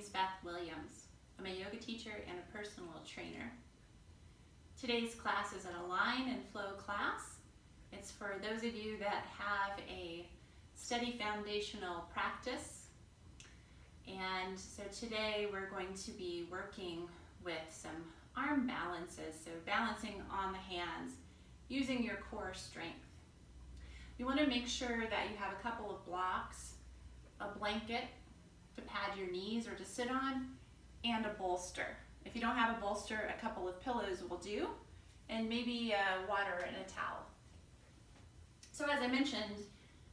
name's Beth Williams. I'm a yoga teacher and a personal trainer. Today's class is an align and flow class. It's for those of you that have a steady foundational practice. And so today we're going to be working with some arm balances, so balancing on the hands using your core strength. You want to make sure that you have a couple of blocks, a blanket to pad your knees or to sit on, and a bolster. If you don't have a bolster, a couple of pillows will do, and maybe water and a towel. So as I mentioned,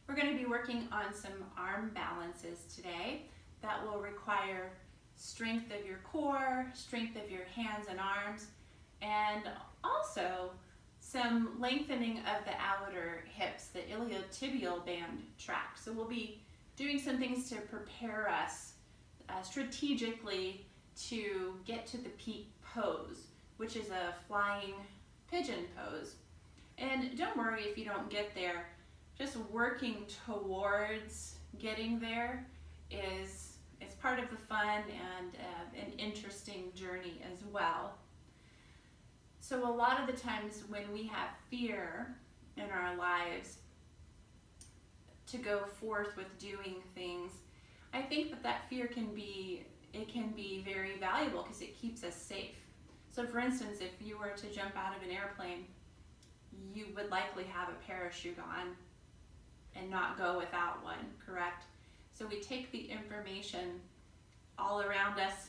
we're going to be working on some arm balances today that will require strength of your core, strength of your hands and arms, and also some lengthening of the outer hips, the iliotibial band tract. So we'll be doing some things to prepare us strategically to get to the peak pose, which is a flying pigeon pose. And don't worry if you don't get there. Just working towards getting there is part of the fun and an interesting journey as well. So a lot of the times when we have fear in our lives to go forth with doing things, I think that fear can be very valuable because it keeps us safe. So for instance, if you were to jump out of an airplane, you would likely have a parachute on and not go without one, correct? So we take the information all around us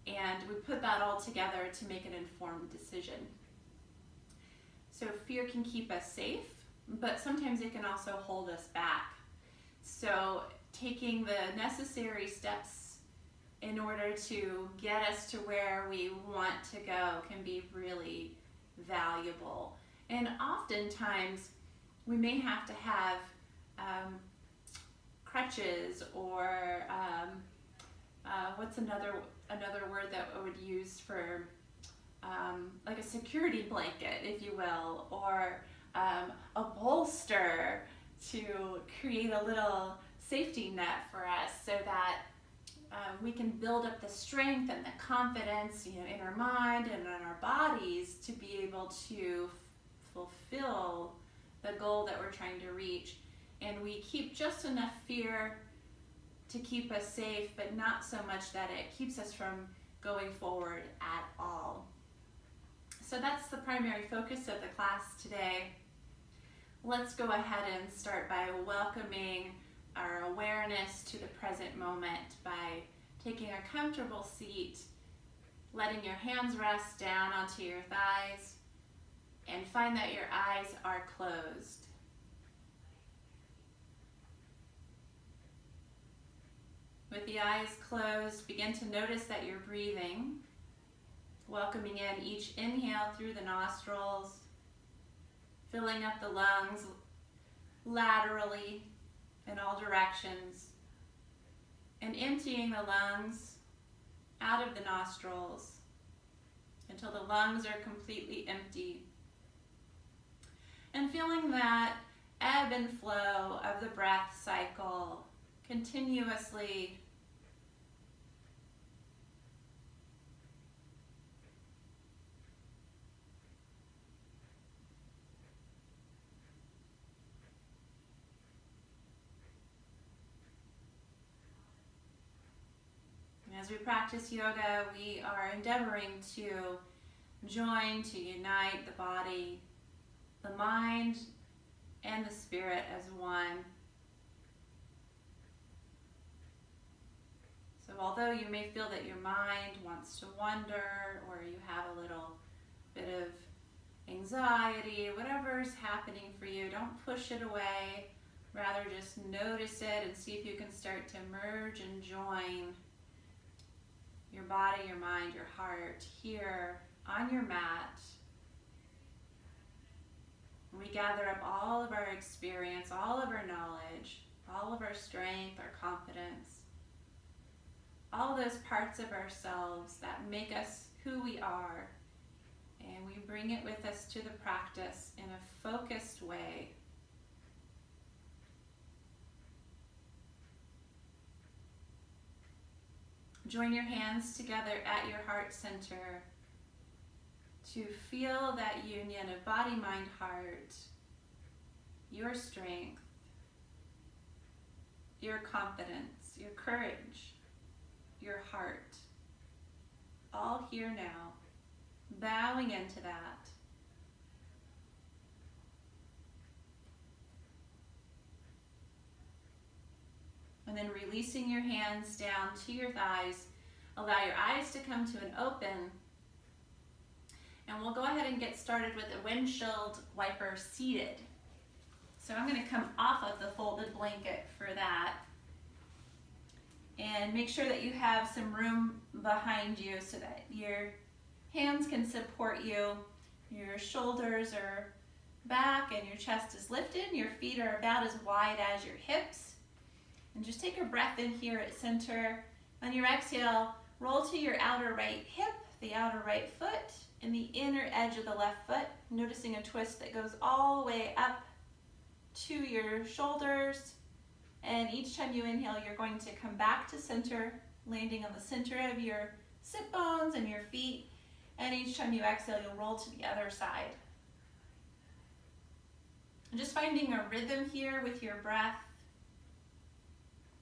and we put that all together to make an informed decision. So fear can keep us safe, but sometimes it can also hold us back. So taking the necessary steps in order to get us to where we want to go can be really valuable. And oftentimes we may have to have crutches or what's another word that I would use for like a security blanket, if you will, or a bolster to create a little safety net for us so that we can build up the strength and the confidence, in our mind and in our bodies to be able to fulfill the goal that we're trying to reach. And we keep just enough fear to keep us safe, but not so much that it keeps us from going forward at all. So that's the primary focus of the class today. Let's go ahead and start by welcoming our awareness to the present moment by taking a comfortable seat, letting your hands rest down onto your thighs, and find that your eyes are closed. With the eyes closed, begin to notice that you're breathing, welcoming in each inhale through the nostrils, filling up the lungs laterally in all directions, and emptying the lungs out of the nostrils until the lungs are completely empty. And feeling that ebb and flow of the breath cycle continuously. As we practice yoga, we are endeavoring to join, to unite the body, the mind, and the spirit as one. So although you may feel that your mind wants to wander, or you have a little bit of anxiety, whatever's happening for you, don't push it away. Rather just notice it and see if you can start to merge and join your body, your mind, your heart here on your mat. We gather up all of our experience, all of our knowledge, all of our strength, our confidence, all those parts of ourselves that make us who we are, and we bring it with us to the practice in a focused way. Join your hands together at your heart center to feel that union of body, mind, heart, your strength, your confidence, your courage, your heart, all here now, bowing into that. And then releasing your hands down to your thighs. Allow your eyes to come to an open. And we'll go ahead and get started with a windshield wiper seated. So I'm going to come off of the folded blanket for that. And make sure that you have some room behind you so that your hands can support you. Your shoulders are back and your chest is lifted. Your feet are about as wide as your hips. And just take a breath in here at center. On your exhale, roll to your outer right hip, the outer right foot, and the inner edge of the left foot, noticing a twist that goes all the way up to your shoulders. And each time you inhale, you're going to come back to center, landing on the center of your sit bones and your feet. And each time you exhale, you'll roll to the other side. And just finding a rhythm here with your breath.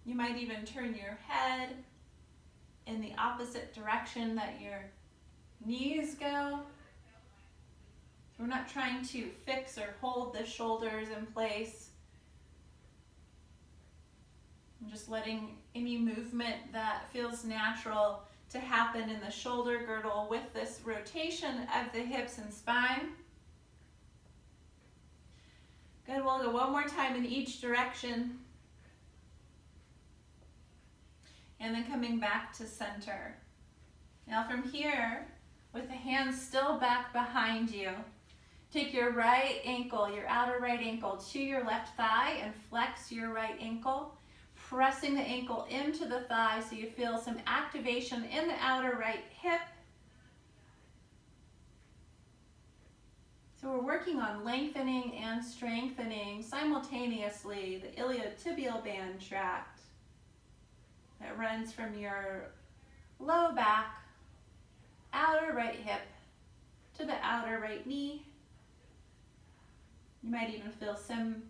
You might even turn your head in the opposite direction that your knees go. We're not trying to fix or hold the shoulders in place. I'm just letting any movement that feels natural to happen in the shoulder girdle with this rotation of the hips and spine. Good, we'll go one more time in each direction. And then coming back to center. Now from here, with the hands still back behind you, take your right ankle, your outer right ankle, to your left thigh and flex your right ankle, pressing the ankle into the thigh so you feel some activation in the outer right hip. So we're working on lengthening and strengthening simultaneously the iliotibial band tract that runs from your low back, outer right hip, to the outer right knee. You might even feel some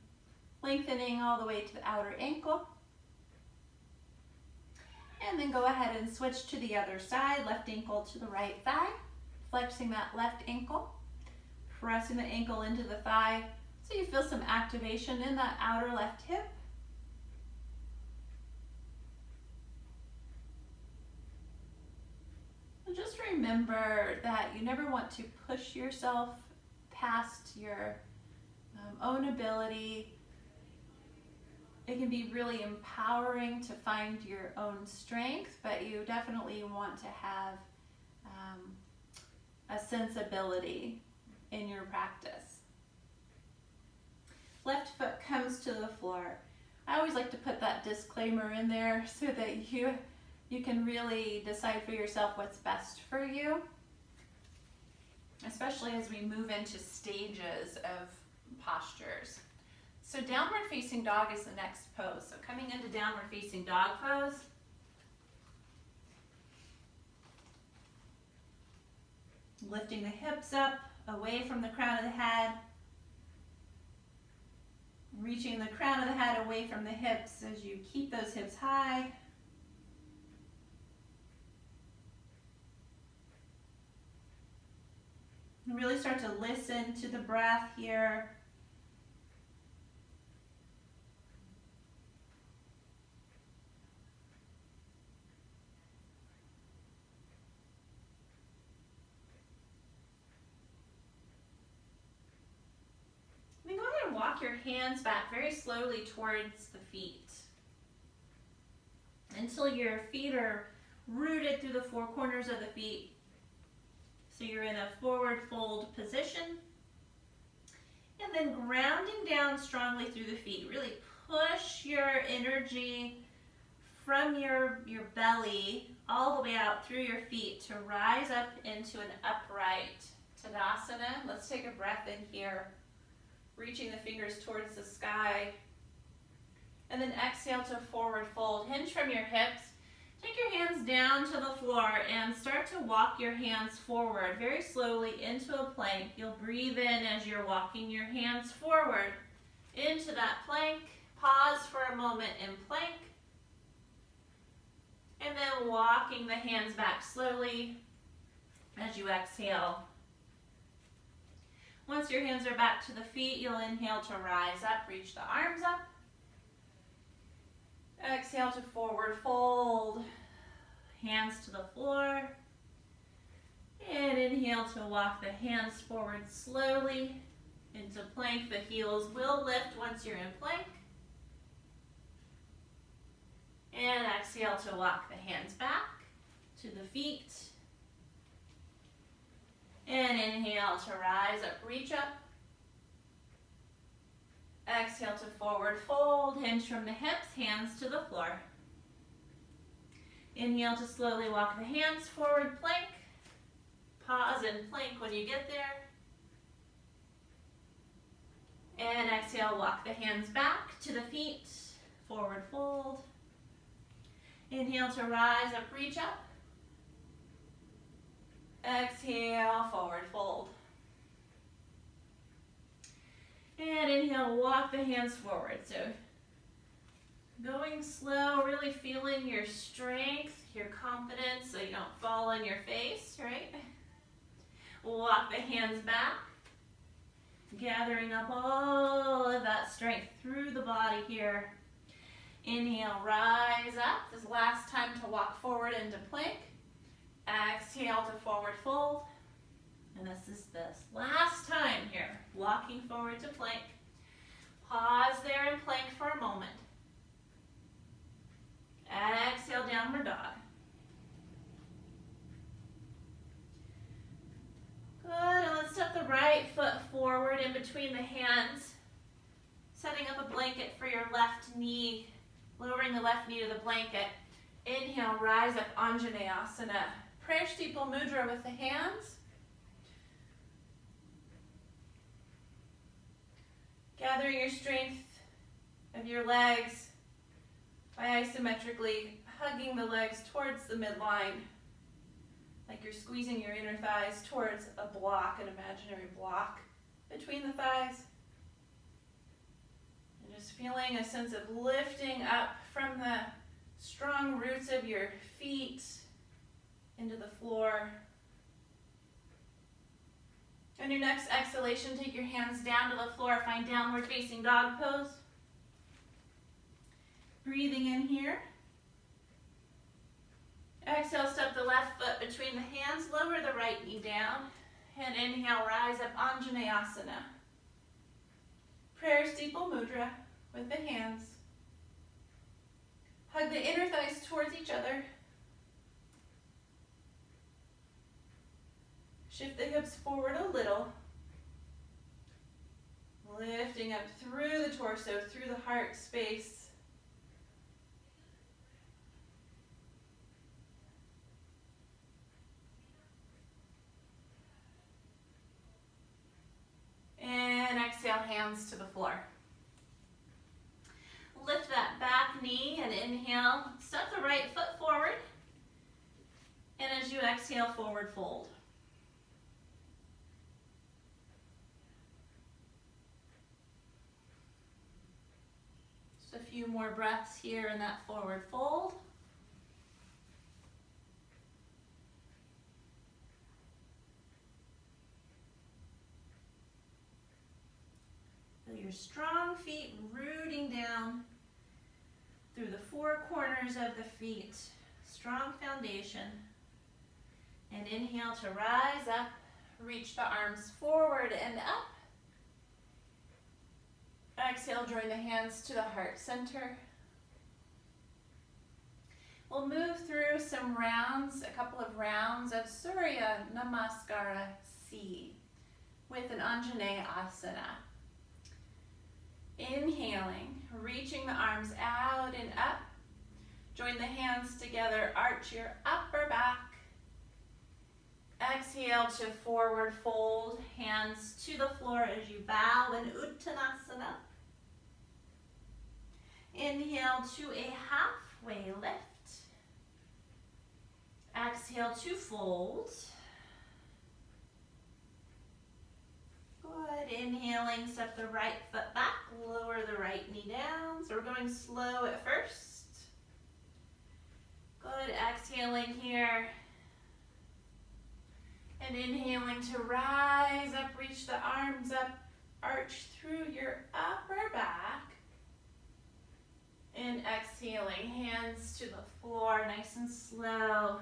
lengthening all the way to the outer ankle. And then go ahead and switch to the other side, left ankle to the right thigh, flexing that left ankle, pressing the ankle into the thigh so you feel some activation in that outer left hip. And just remember that you never want to push yourself past your own ability. It can be really empowering to find your own strength, but you definitely want to have a sensibility in your practice. Left foot comes to the floor. I always like to put that disclaimer in there so that you can really decide for yourself what's best for you, especially as we move into stages of postures. So downward facing dog is the next pose. So coming into downward facing dog pose. Lifting the hips up, away from the crown of the head. Reaching the crown of the head away from the hips as you keep those hips high. And really start to listen to the breath here. Then go ahead and walk your hands back very slowly towards the feet until your feet are rooted through the four corners of the feet. So you're in a forward fold position. And then grounding down strongly through the feet. Really push your energy from your belly all the way out through your feet to rise up into an upright Tadasana. Let's take a breath in here, reaching the fingers towards the sky. And then exhale to forward fold. Hinge from your hips. Take your hands down to the floor and start to walk your hands forward very slowly into a plank. You'll breathe in as you're walking your hands forward into that plank. Pause for a moment in plank. And then walking the hands back slowly as you exhale. Once your hands are back to the feet, you'll inhale to rise up, reach the arms up. Exhale to forward fold, hands to the floor. And inhale to walk the hands forward slowly into plank. The heels will lift once you're in plank. And exhale to walk the hands back to the feet. And inhale to rise up, reach up. Exhale to forward fold, hinge from the hips, hands to the floor. Inhale to slowly walk the hands forward, plank. Pause and plank when you get there. And exhale, walk the hands back to the feet, forward fold. Inhale to rise up, reach up. Exhale, forward fold. And inhale, walk the hands forward. So going slow, really feeling your strength, your confidence so you don't fall on your face, right? Walk the hands back, gathering up all of that strength through the body here. Inhale, rise up. This is the last time to walk forward into plank. Exhale to forward fold. And this is this last time here, walking forward to plank. Pause there in plank for a moment. Exhale, downward dog. Good, and let's step the right foot forward in between the hands. Setting up a blanket for your left knee, lowering the left knee to the blanket. Inhale, rise up, Anjaneyasana. Prayer steeple mudra with the hands. Gathering your strength of your legs by isometrically hugging the legs towards the midline, like you're squeezing your inner thighs towards a block, an imaginary block between the thighs. And just feeling a sense of lifting up from the strong roots of your feet into the floor. On your next exhalation, take your hands down to the floor, find downward facing dog pose. Breathing in here. Exhale, step the left foot between the hands, lower the right knee down, and inhale, rise up, Anjaneyasana. Prayer steeple mudra with the hands. Hug the inner thighs towards each other. Shift the hips forward a little. Lifting up through the torso, through the heart space. And exhale, hands to the floor. Lift that back knee and inhale. Step the right foot forward. And as you exhale, forward fold. Just a few more breaths here in that forward fold. Feel your strong feet rooting down through the four corners of the feet. Strong foundation. And inhale to rise up. Reach the arms forward and up. Exhale, join the hands to the heart center. We'll move through some rounds, a couple of rounds of Surya Namaskara C with an Anjaneyasana. Inhaling, reaching the arms out and up. Join the hands together, arch your upper back. Exhale to forward fold, hands to the floor as you bow in Uttanasana. Inhale to a halfway lift. Exhale to fold. Good. Inhaling, step the right foot back, lower the right knee down. So we're going slow at first. Good. Exhaling here. And inhaling to rise up, reach the arms up, arch through your upper back. And exhaling, hands to the floor, nice and slow.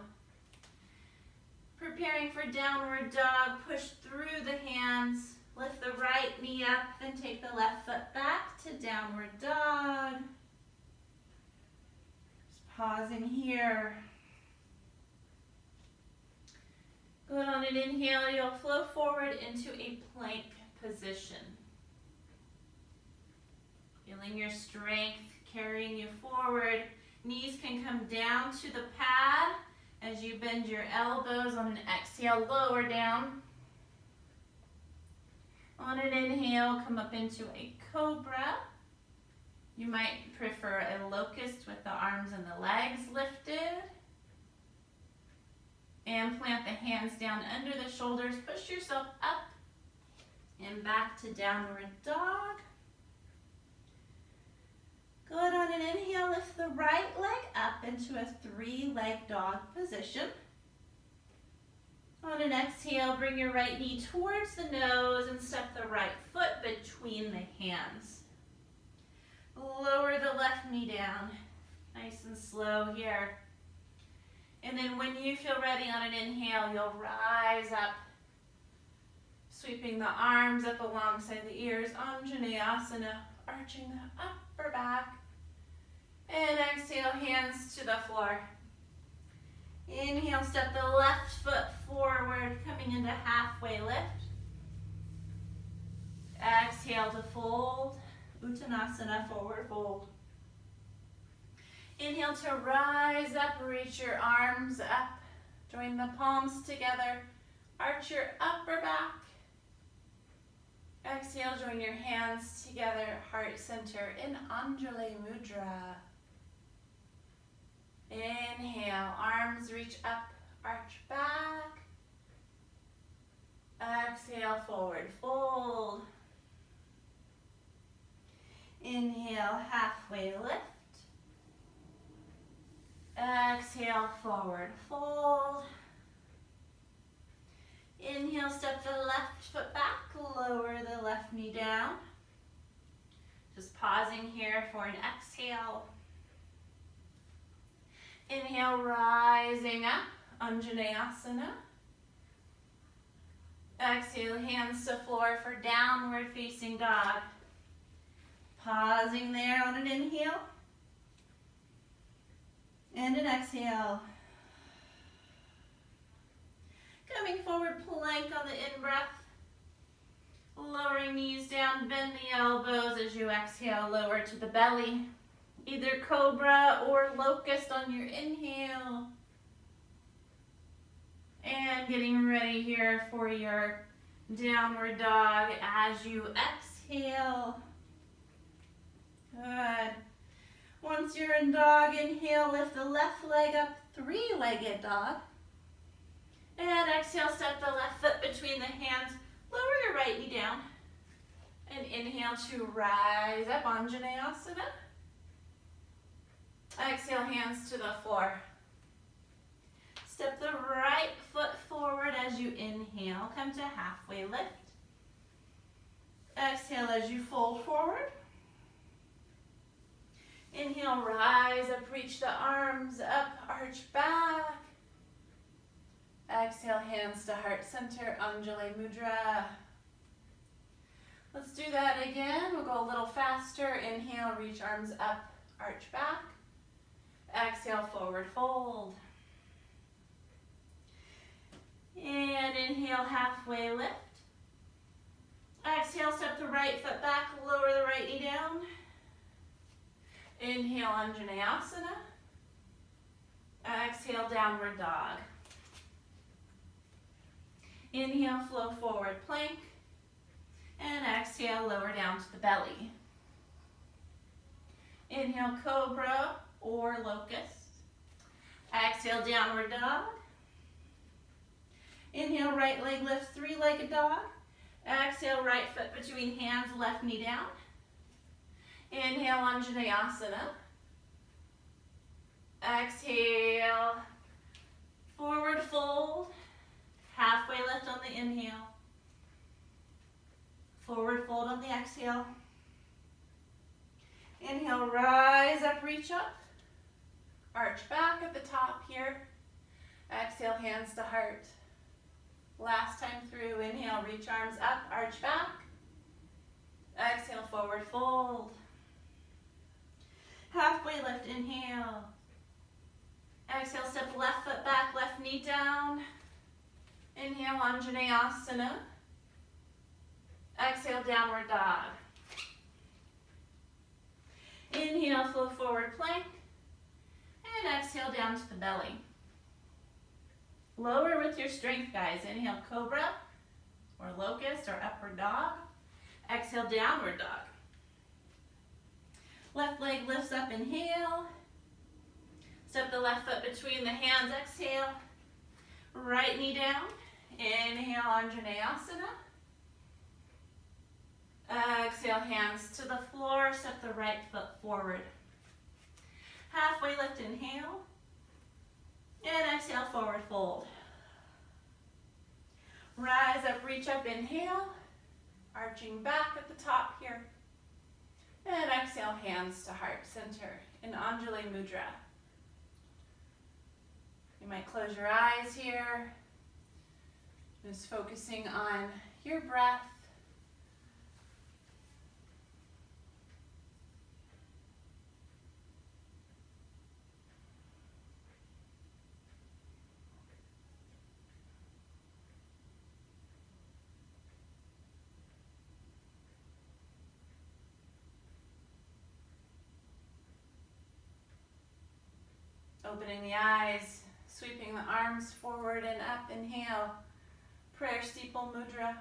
Preparing for downward dog, push through the hands, lift the right knee up, then take the left foot back to downward dog. Just pausing here. Good. On an inhale, you'll flow forward into a plank position. Feeling your strength carrying you forward. Knees can come down to the pad as you bend your elbows. On an exhale, lower down. On an inhale, come up into a cobra. You might prefer a locust with the arms and the legs lifted. And plant the hands down under the shoulders. Push yourself up and back to downward dog. Good. On an inhale, lift the right leg up into a three-leg dog position. On an exhale, bring your right knee towards the nose and step the right foot between the hands. Lower the left knee down. Nice and slow here. And then when you feel ready on an inhale, you'll rise up, sweeping the arms up alongside the ears, Anjaneyasana, arching the upper back. And exhale, hands to the floor. Inhale, step the left foot forward, coming into halfway lift. Exhale to fold, Uttanasana, forward fold. Inhale to rise up, reach your arms up, join the palms together, arch your upper back. Exhale, join your hands together, heart center in Anjali Mudra. Inhale, arms reach up, arch back. Exhale, forward fold. Inhale, halfway lift. Exhale, forward fold. Inhale, step the left foot back, lower the left knee down. Just pausing here for an exhale. Inhale, rising up, Anjaneyasana. Exhale, hands to floor for downward facing dog. Pausing there on an inhale. And an exhale. Coming forward, plank on the in-breath. Lowering knees down, bend the elbows as you exhale, lower to the belly. Either cobra or locust on your inhale. And getting ready here for your downward dog as you exhale. Good. Once you're in dog, inhale, lift the left leg up, three-legged dog. And exhale, step the left foot between the hands, lower your right knee down. And inhale to rise up, Anjaneyasana. Exhale, hands to the floor. Step the right foot forward as you inhale, come to halfway lift. Exhale as you fold forward. Inhale, rise up, reach the arms up, arch back. Exhale, hands to heart center, Anjali Mudra. Let's do that again. We'll go a little faster. Inhale, reach arms up, arch back. Exhale, forward fold. And inhale, halfway lift. Exhale, step the right foot back, lower the right knee down. Inhale, Anjaneyasana. Exhale, downward dog. Inhale, flow forward, plank. And exhale, lower down to the belly. Inhale, cobra or locust. Exhale, downward dog. Inhale, right leg lifts, three-legged dog. Exhale, right foot between hands, left knee down. Inhale, Anjaneyasana. Exhale, forward fold. Halfway lift on the inhale. Forward fold on the exhale. Inhale, rise up, reach up. Arch back at the top here. Exhale, hands to heart. Last time through, inhale, reach arms up, arch back. Exhale, forward fold. Halfway lift, inhale. Exhale, step left foot back, left knee down. Inhale, Anjaneyasana. Exhale, downward dog. Inhale, flow forward plank. And exhale, down to the belly. Lower with your strength, guys. Inhale, cobra or locust or upward dog. Exhale, downward dog. Left leg lifts up, inhale. Step the left foot between the hands, exhale. Right knee down. Inhale, Anjaneyasana. Exhale, hands to the floor. Step the right foot forward. Halfway lift, inhale. And exhale, forward fold. Rise up, reach up, inhale. Arching back at the top here. And exhale, hands to heart center in Anjali Mudra. You might close your eyes here. Just focusing on your breath. Opening the eyes, sweeping the arms forward and up. Inhale, prayer steeple mudra.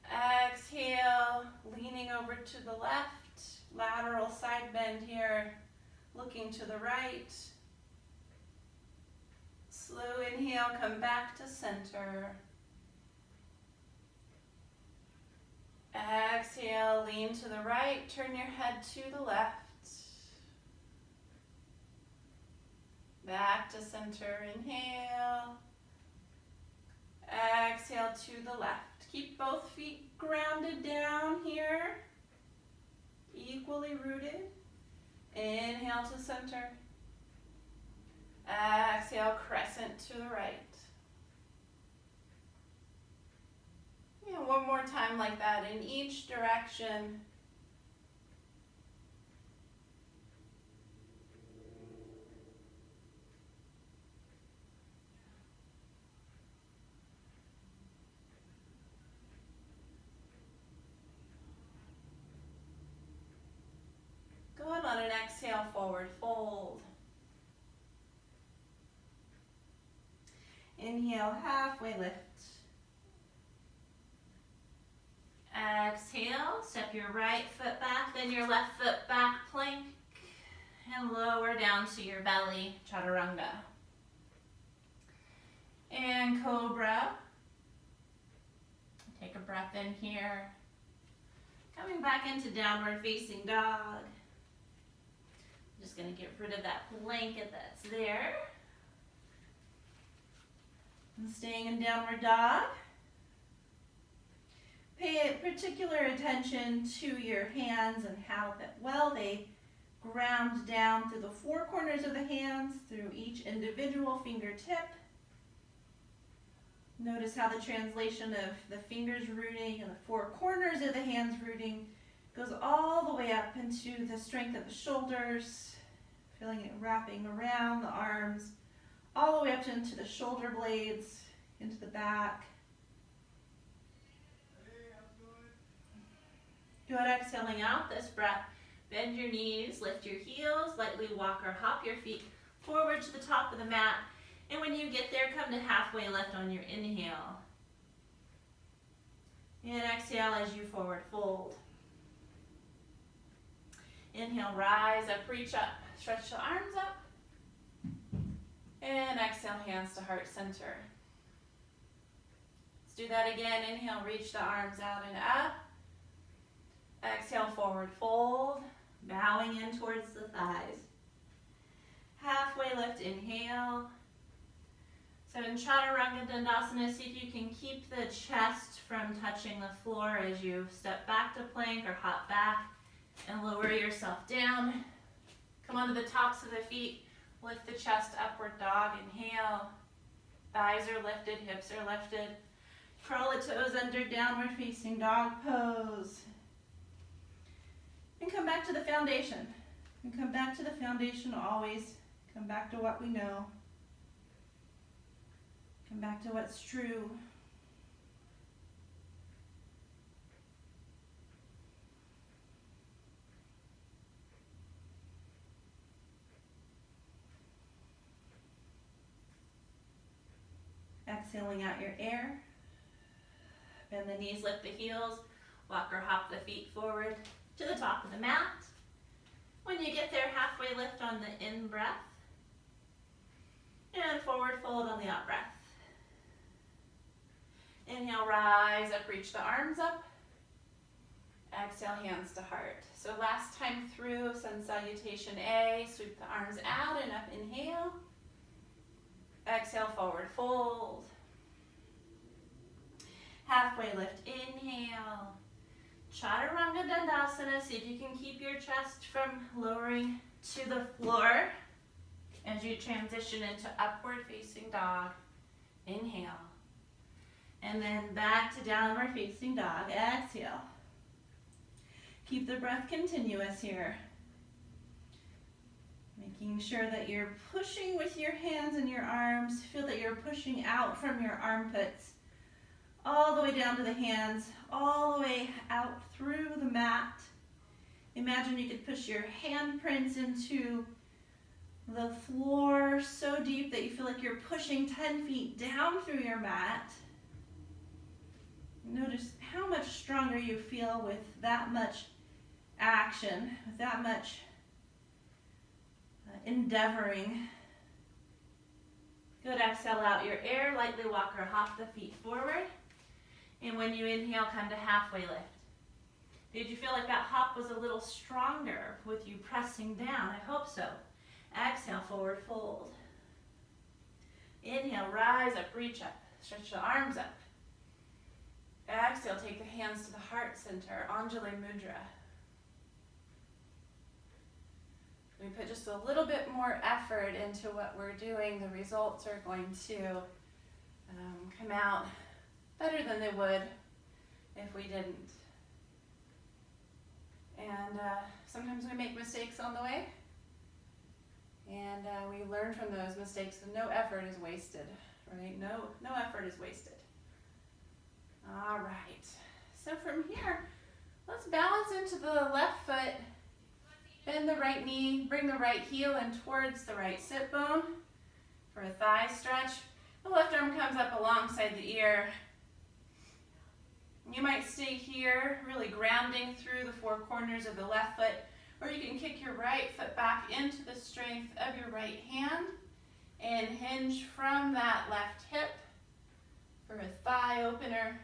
Exhale, leaning over to the left, lateral side bend here, looking to the right. Slow inhale, come back to center. Exhale, lean to the right, turn your head to the left. Back to center, inhale. Exhale to the left. Keep both feet grounded down here, equally rooted. Inhale to center. Exhale, crescent to the right. Yeah, one more time like that in each direction. Good, on an exhale, forward fold. Inhale, halfway lift. Exhale, step your right foot back, then your left foot back, plank, and lower down to your belly, chaturanga. And cobra. Take a breath in here. Coming back into downward facing dog. Just going to get rid of that blanket that's there. And staying in downward dog. Pay particular attention to your hands and how well they ground down through the four corners of the hands, through each individual fingertip. Notice how the translation of the fingers rooting and the four corners of the hands rooting goes all the way up into the strength of the shoulders, feeling it wrapping around the arms, all the way up into the shoulder blades, into the back. Good, exhaling out this breath. Bend your knees, lift your heels, lightly walk or hop your feet forward to the top of the mat. And when you get there, come to halfway lift on your inhale. And exhale as you forward fold. Inhale, rise up, reach up, stretch the arms up. And exhale, hands to heart center. Let's do that again. Inhale, reach the arms out and up. Exhale, forward fold, bowing in towards the thighs. Halfway lift, inhale. So in Chaturanga Dandasana, see if you can keep the chest from touching the floor as you step back to plank or hop back and lower yourself down. Come onto the tops of the feet, lift the chest, upward dog, inhale. Thighs are lifted, hips are lifted. Curl the toes under, downward facing dog pose. And come back to the foundation. And come back to the foundation always. Come back to what we know. Come back to what's true. Exhaling out your air. Bend the knees, lift the heels. Walk or hop the feet forward to the top of the mat. When you get there, halfway lift on the in-breath. And forward fold on the out-breath. Inhale, rise up, reach the arms up. Exhale, hands to heart. So last time through, sun salutation A, sweep the arms out and up, inhale. Exhale, forward fold. Halfway lift, inhale. Chaturanga Dandasana, see if you can keep your chest from lowering to the floor as you transition into upward facing dog. Inhale. And then back to downward facing dog. Exhale. Keep the breath continuous here. Making sure that you're pushing with your hands and your arms. Feel that you're pushing out from your armpits all the way down to the hands, all the way out through the mat. Imagine you could push your handprints into the floor so deep that you feel like you're pushing 10 feet down through your mat. Notice how much stronger you feel with that much action, with that much endeavoring. Good, exhale out your air, lightly walk or hop the feet forward. And when you inhale, come to halfway lift. Did you feel like that hop was a little stronger with you pressing down? I hope so. Exhale, forward fold. Inhale, rise up, reach up, stretch the arms up. Exhale, take the hands to the heart center, Anjali Mudra. We put just a little bit more effort into what we're doing, the results are going to come out better than they would if we didn't. And sometimes we make mistakes on the way, and we learn from those mistakes, and no effort is wasted, right? No effort is wasted. All right, so from here, let's balance into the left foot, bend the right knee, bring the right heel in towards the right sit bone for a thigh stretch. The left arm comes up alongside the ear. You might stay here, really grounding through the four corners of the left foot, or you can kick your right foot back into the strength of your right hand and hinge from that left hip for a thigh opener.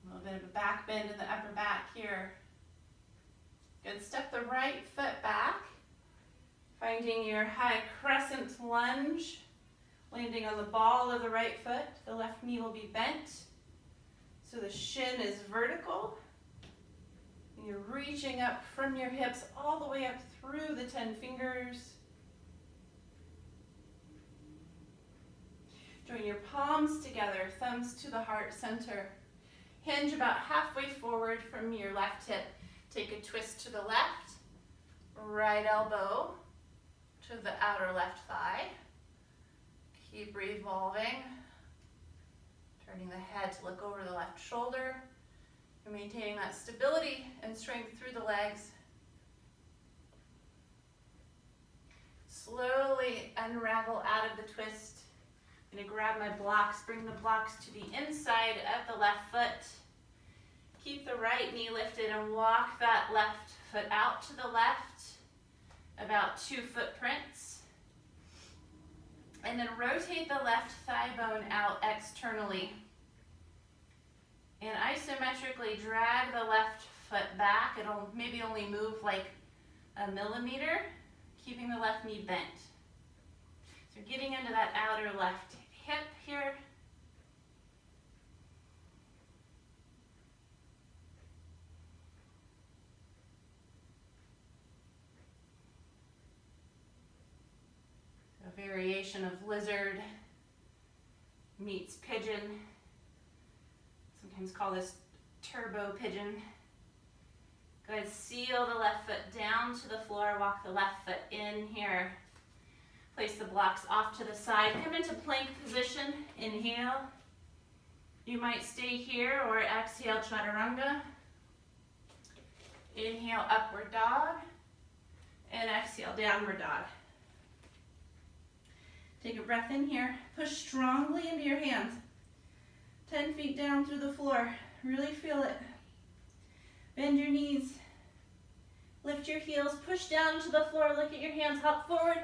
A little bit of a back bend in the upper back here. Good, step the right foot back. Finding your high crescent lunge, landing on the ball of the right foot. The left knee will be bent, so the shin is vertical. And you're reaching up from your hips all the way up through the 10 fingers. Join your palms together, thumbs to the heart center. Hinge about halfway forward from your left hip. Take a twist to the left, right elbow to the outer left thigh. Keep revolving, turning the head to look over the left shoulder. You're maintaining that stability and strength through the legs. Slowly unravel out of the twist. I'm going to grab my blocks, bring the blocks to the inside of the left foot. Keep the right knee lifted and walk that left foot out to the left, about 2 footprints. And then rotate the left thigh bone out externally. And isometrically drag the left foot back. It'll maybe only move like a millimeter, keeping the left knee bent. So getting into that outer left hip here. A variation of lizard meets pigeon. Sometimes call this turbo pigeon. Go ahead, seal the left foot down to the floor, walk the left foot in here. Place the blocks off to the side, come into plank position, inhale. You might stay here or exhale chaturanga. Inhale, upward dog, and exhale, downward dog. Take a breath in here, push strongly into your hands. 10 feet down through the floor, really feel it. Bend your knees, lift your heels, push down to the floor, look at your hands, hop forward.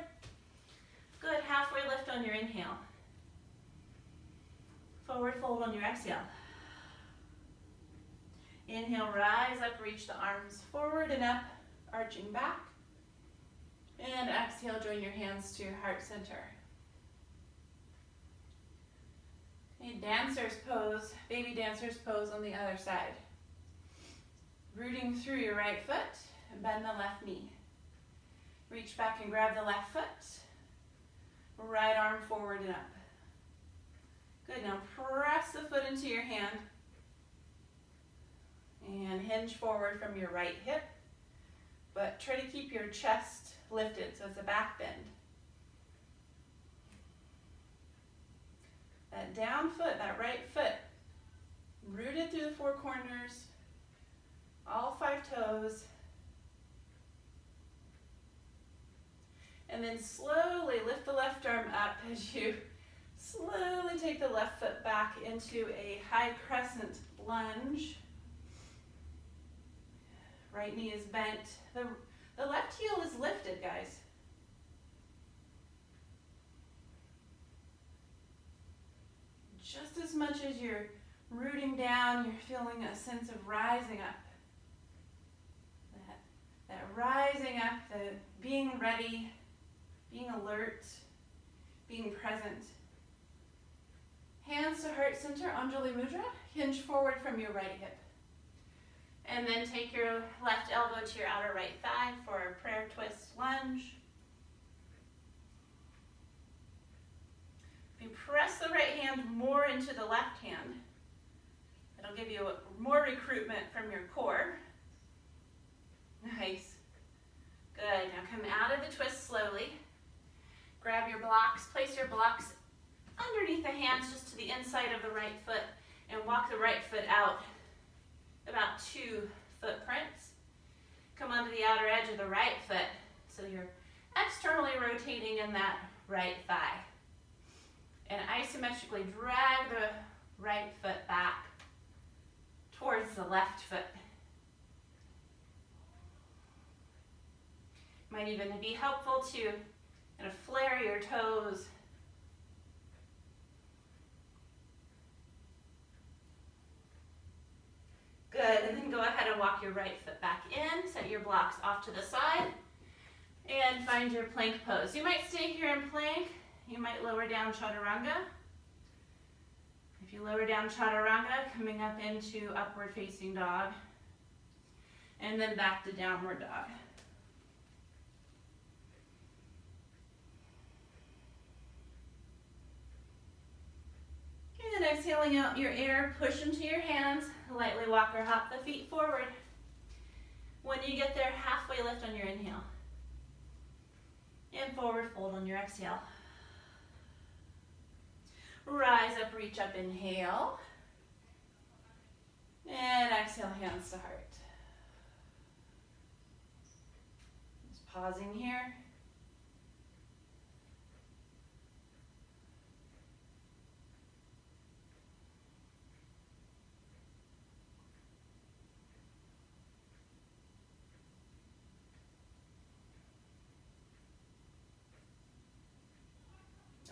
Good, halfway lift on your inhale. Forward fold on your exhale. Inhale, rise up, reach the arms forward and up, arching back. And exhale, join your hands to your heart center. Okay, dancer's pose, baby dancer's pose on the other side. Rooting through your right foot and bend the left knee. Reach back and grab the left foot. Right arm forward and up. Good, now press the foot into your hand. And hinge forward from your right hip. But try to keep your chest lifted so it's a back bend. That down foot, that right foot, rooted through the four corners, all 5 toes. And then slowly lift the left arm up as you slowly take the left foot back into a high crescent lunge. Right knee is bent. The left heel is lifted, guys. Just as much as you're rooting down, you're feeling a sense of rising up. That rising up, the being ready, being alert, being present. Hands to heart center, Anjali Mudra. Hinge forward from your right hip. And then take your left elbow to your outer right thigh for a prayer twist lunge. If you press the right hand more into the left hand, it'll give you more recruitment from your core. Nice. Good. Now come out of the twist slowly. Grab your blocks, place your blocks underneath the hands just to the inside of the right foot and walk the right foot out about 2 footprints. Come onto the outer edge of the right foot so you're externally rotating in that right thigh. And isometrically drag the right foot back towards the left foot. Might even be helpful to kind of flare your toes. Good, and then go ahead and walk your right foot back in, set your blocks off to the side, and find your plank pose. You might stay here in plank, you might lower down chaturanga. If you lower down chaturanga, coming up into upward facing dog, and then back to downward dog. And exhaling out your air, push into your hands, lightly walk or hop the feet forward. When you get there, halfway lift on your inhale. And forward fold on your exhale. Rise up, reach up, inhale. And exhale, hands to heart. Just pausing here.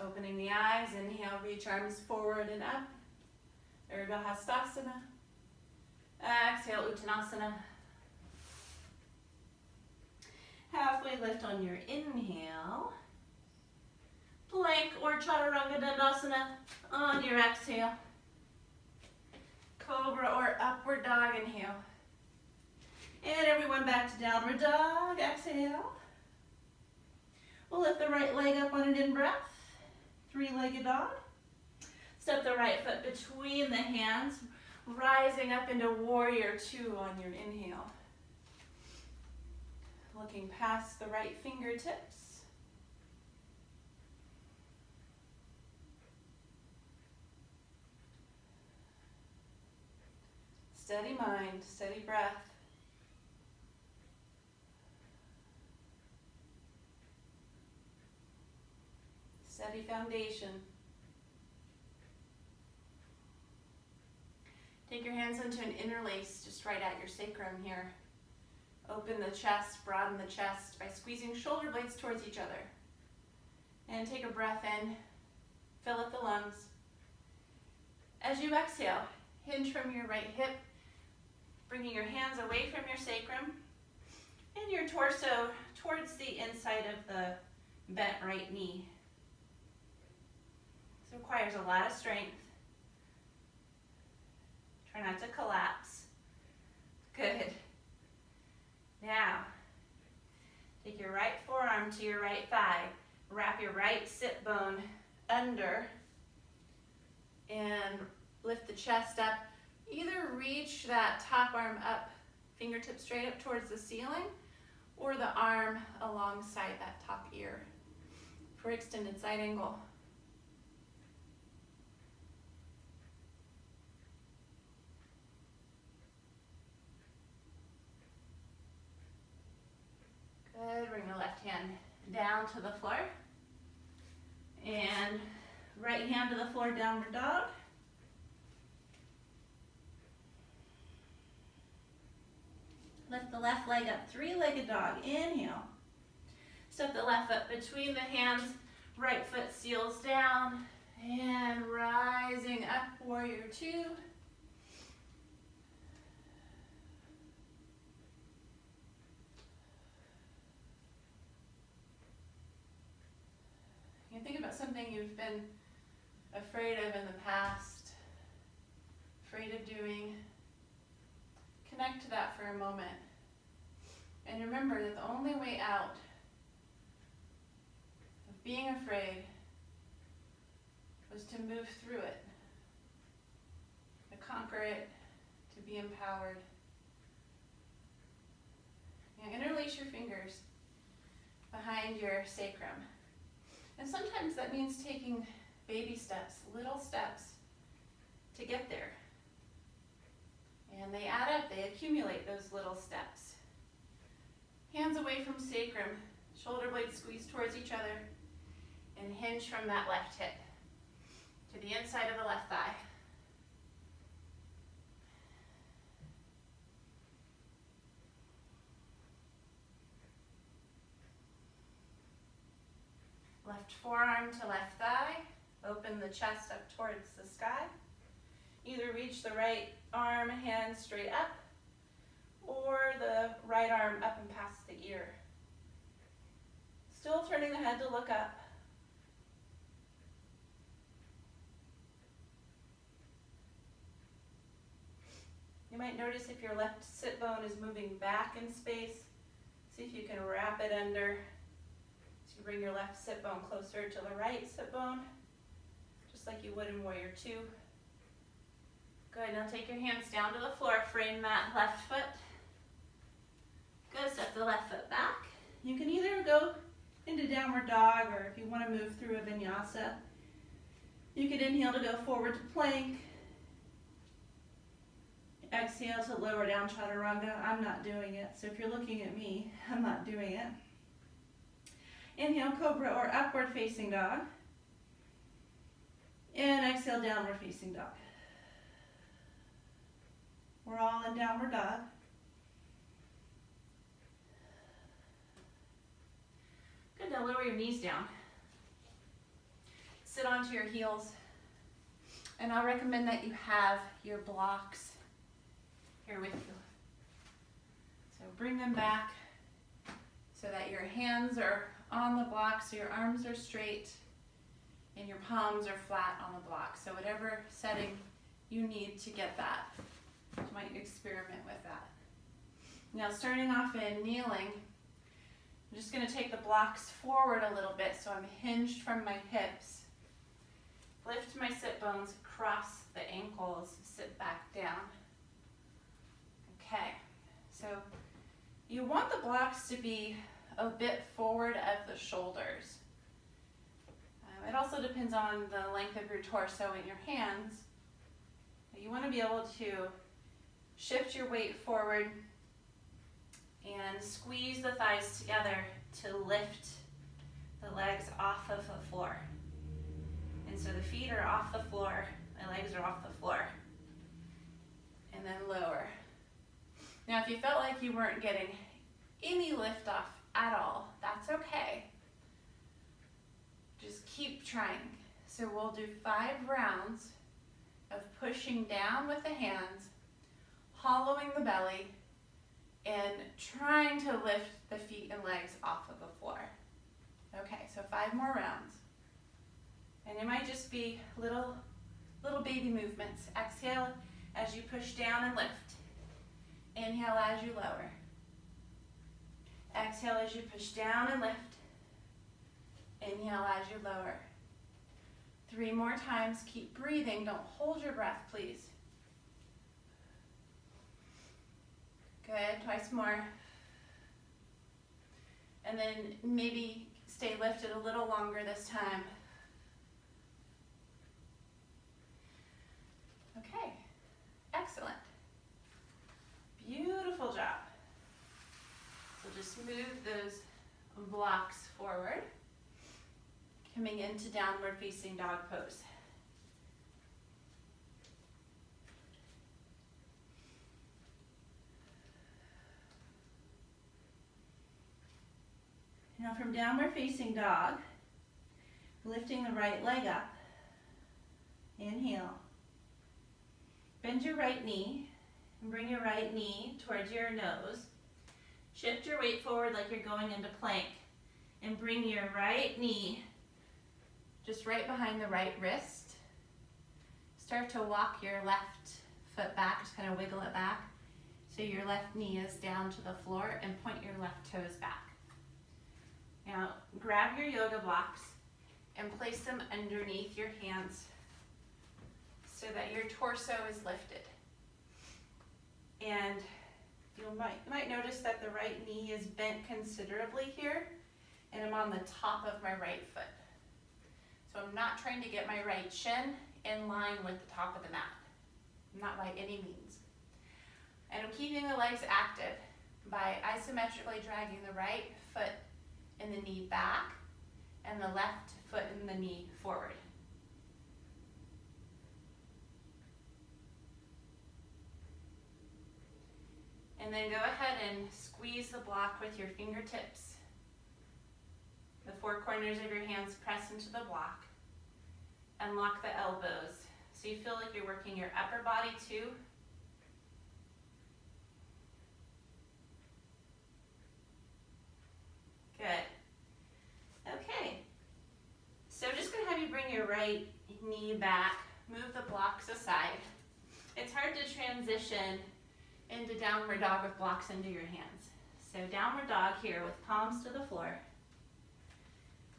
Opening the eyes, inhale, reach arms forward and up. Urdhva Hastasana. Exhale, Uttanasana. Halfway lift on your inhale. Plank or Chaturanga Dandasana on your exhale. Cobra or upward dog, inhale. And everyone back to downward dog, exhale. We'll lift the right leg up on an in-breath. Three-legged dog. Step the right foot between the hands, rising up into warrior two on your inhale. Looking past the right fingertips. Steady mind, steady breath. Steady foundation. Take your hands into an interlace just right at your sacrum here. Open the chest, broaden the chest by squeezing shoulder blades towards each other. And take a breath in, fill up the lungs. As you exhale, hinge from your right hip, bringing your hands away from your sacrum and your torso towards the inside of the bent right knee. This requires a lot of strength. Try not to collapse. Good. Now, take your right forearm to your right thigh. Wrap your right sit bone under and lift the chest up. Either reach that top arm up, fingertips straight up towards the ceiling, or the arm alongside that top ear for extended side angle. Good, bring the left hand down to the floor. And right hand to the floor, downward dog. Lift the left leg up, three-legged dog. Inhale. Step the left foot between the hands, right foot seals down, and rising up, warrior two. You think about something you've been afraid of in the past, afraid of doing. Connect to that for a moment. And remember that the only way out of being afraid was to move through it, to conquer it, to be empowered. Now interlace your fingers behind your sacrum. And sometimes that means taking baby steps, little steps to get there. And they add up, they accumulate those little steps. Hands away from sacrum, shoulder blades squeeze towards each other, and hinge from that left hip to the inside of the left thigh. Left forearm to left thigh, open the chest up towards the sky. Either reach the right arm, hand straight up, or the right arm up and past the ear. Still turning the head to look up. You might notice if your left sit bone is moving back in space. See if you can wrap it under. So you bring your left sit bone closer to the right sit bone, just like you would in warrior two. Good, now take your hands down to the floor, frame that left foot. Good, step the left foot back. You can either go into downward dog, or if you want to move through a vinyasa, you can inhale to go forward to plank. Exhale to lower down chaturanga. I'm not doing it, so if you're looking at me, I'm not doing it. Inhale, cobra or upward facing dog. And exhale, downward facing dog. We're all in downward dog. Good, now lower your knees down. sit onto your heels. And I'll recommend that you have your blocks here with you. So bring them back so that your hands are on the block, so your arms are straight and your palms are flat on the block. So whatever setting you need to get that, you might experiment with that. Now starting off in kneeling, I'm just going to take the blocks forward a little bit so I'm hinged from my hips. Lift my sit bones, cross the ankles, sit back down. Okay, so you want the blocks to be a bit forward of the shoulders. It also depends on the length of your torso and your hands. You want to be able to shift your weight forward and squeeze the thighs together to lift the legs off of the floor. And so the feet are off the floor, my legs are off the floor. And then lower. Now if you felt like you weren't getting any lift off at all, that's okay. Just keep trying. So we'll do 5 rounds of pushing down with the hands, hollowing the belly, and trying to lift the feet and legs off of the floor. Okay, so 5 more rounds. And it might just be little baby movements. Exhale as you push down and lift. Inhale as you lower. Exhale as you push down and lift. Inhale as you lower. 3 more times. Keep breathing. Don't hold your breath, please. Good. Twice more. And then maybe stay lifted a little longer this time. Okay. Excellent. Beautiful job. So just move those blocks forward. Coming into downward facing dog pose. Now from downward facing dog, lifting the right leg up. Inhale. Bend your right knee and bring your right knee towards your nose. Shift your weight forward like you're going into plank and bring your right knee just right behind the right wrist. Start to walk your left foot back, just kind of wiggle it back so your left knee is down to the floor and point your left toes back. Now grab your yoga blocks and place them underneath your hands so that your torso is lifted. And you might notice that the right knee is bent considerably here, and I'm on the top of my right foot. So I'm not trying to get my right shin in line with the top of the mat. Not by any means. And I'm keeping the legs active by isometrically dragging the right foot and the knee back and the left foot and the knee forward. And then go ahead and squeeze the block with your fingertips. The 4 corners of your hands press into the block. And lock the elbows so you feel like you're working your upper body too. Good. Okay. So I'm just going to have you bring your right knee back, move the blocks aside. It's hard to transition into downward dog with blocks into your hands. So downward dog here with palms to the floor.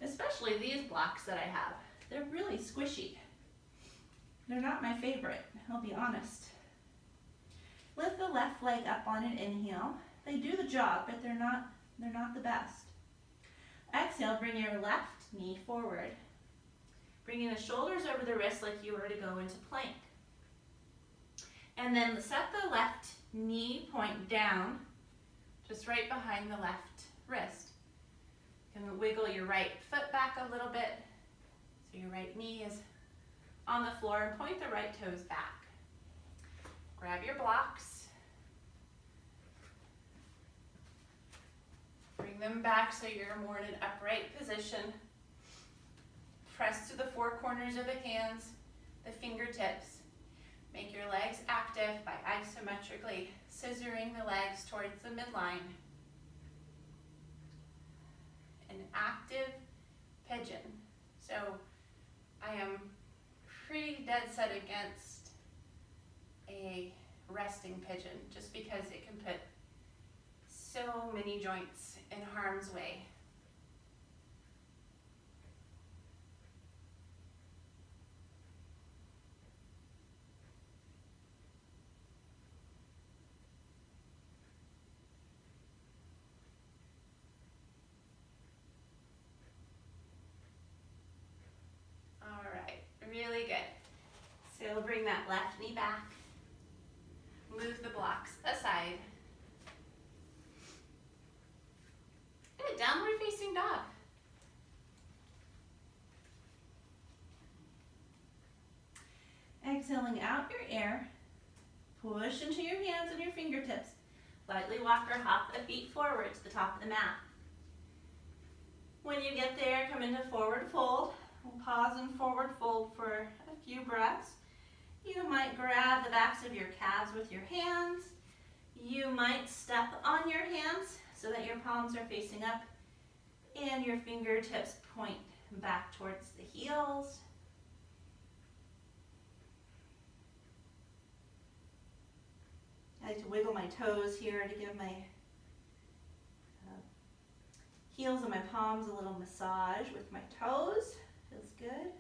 Especially these blocks that I have. They're really squishy. They're not my favorite, I'll be honest. Lift the left leg up on an inhale. They do the job, but they're not the best. Exhale, bring your left knee forward. Bringing the shoulders over the wrists like you were to go into plank. And then set the left knee point down, just right behind the left wrist. You can wiggle your right foot back a little bit, so your right knee is on the floor, and point the right toes back. Grab your blocks. Bring them back so you're more in an upright position. Press to the four corners of the hands, the fingertips. Make your legs active by isometrically scissoring the legs towards the midline. An active pigeon. So I am pretty dead set against a resting pigeon just because it can put so many joints in harm's way. All right, really good. So we'll bring that left knee back. Move the blocks aside. And a downward facing dog. Exhaling out your air. Push into your hands and your fingertips. Lightly walk or hop the feet forward to the top of the mat. When you get there, come into forward fold. We'll pause in forward fold for a few breaths. You might grab the backs of your calves with your hands. You might step on your hands so that your palms are facing up and your fingertips point back towards the heels. I like to wiggle my toes here to give my heels and my palms a little massage with my toes. Feels good.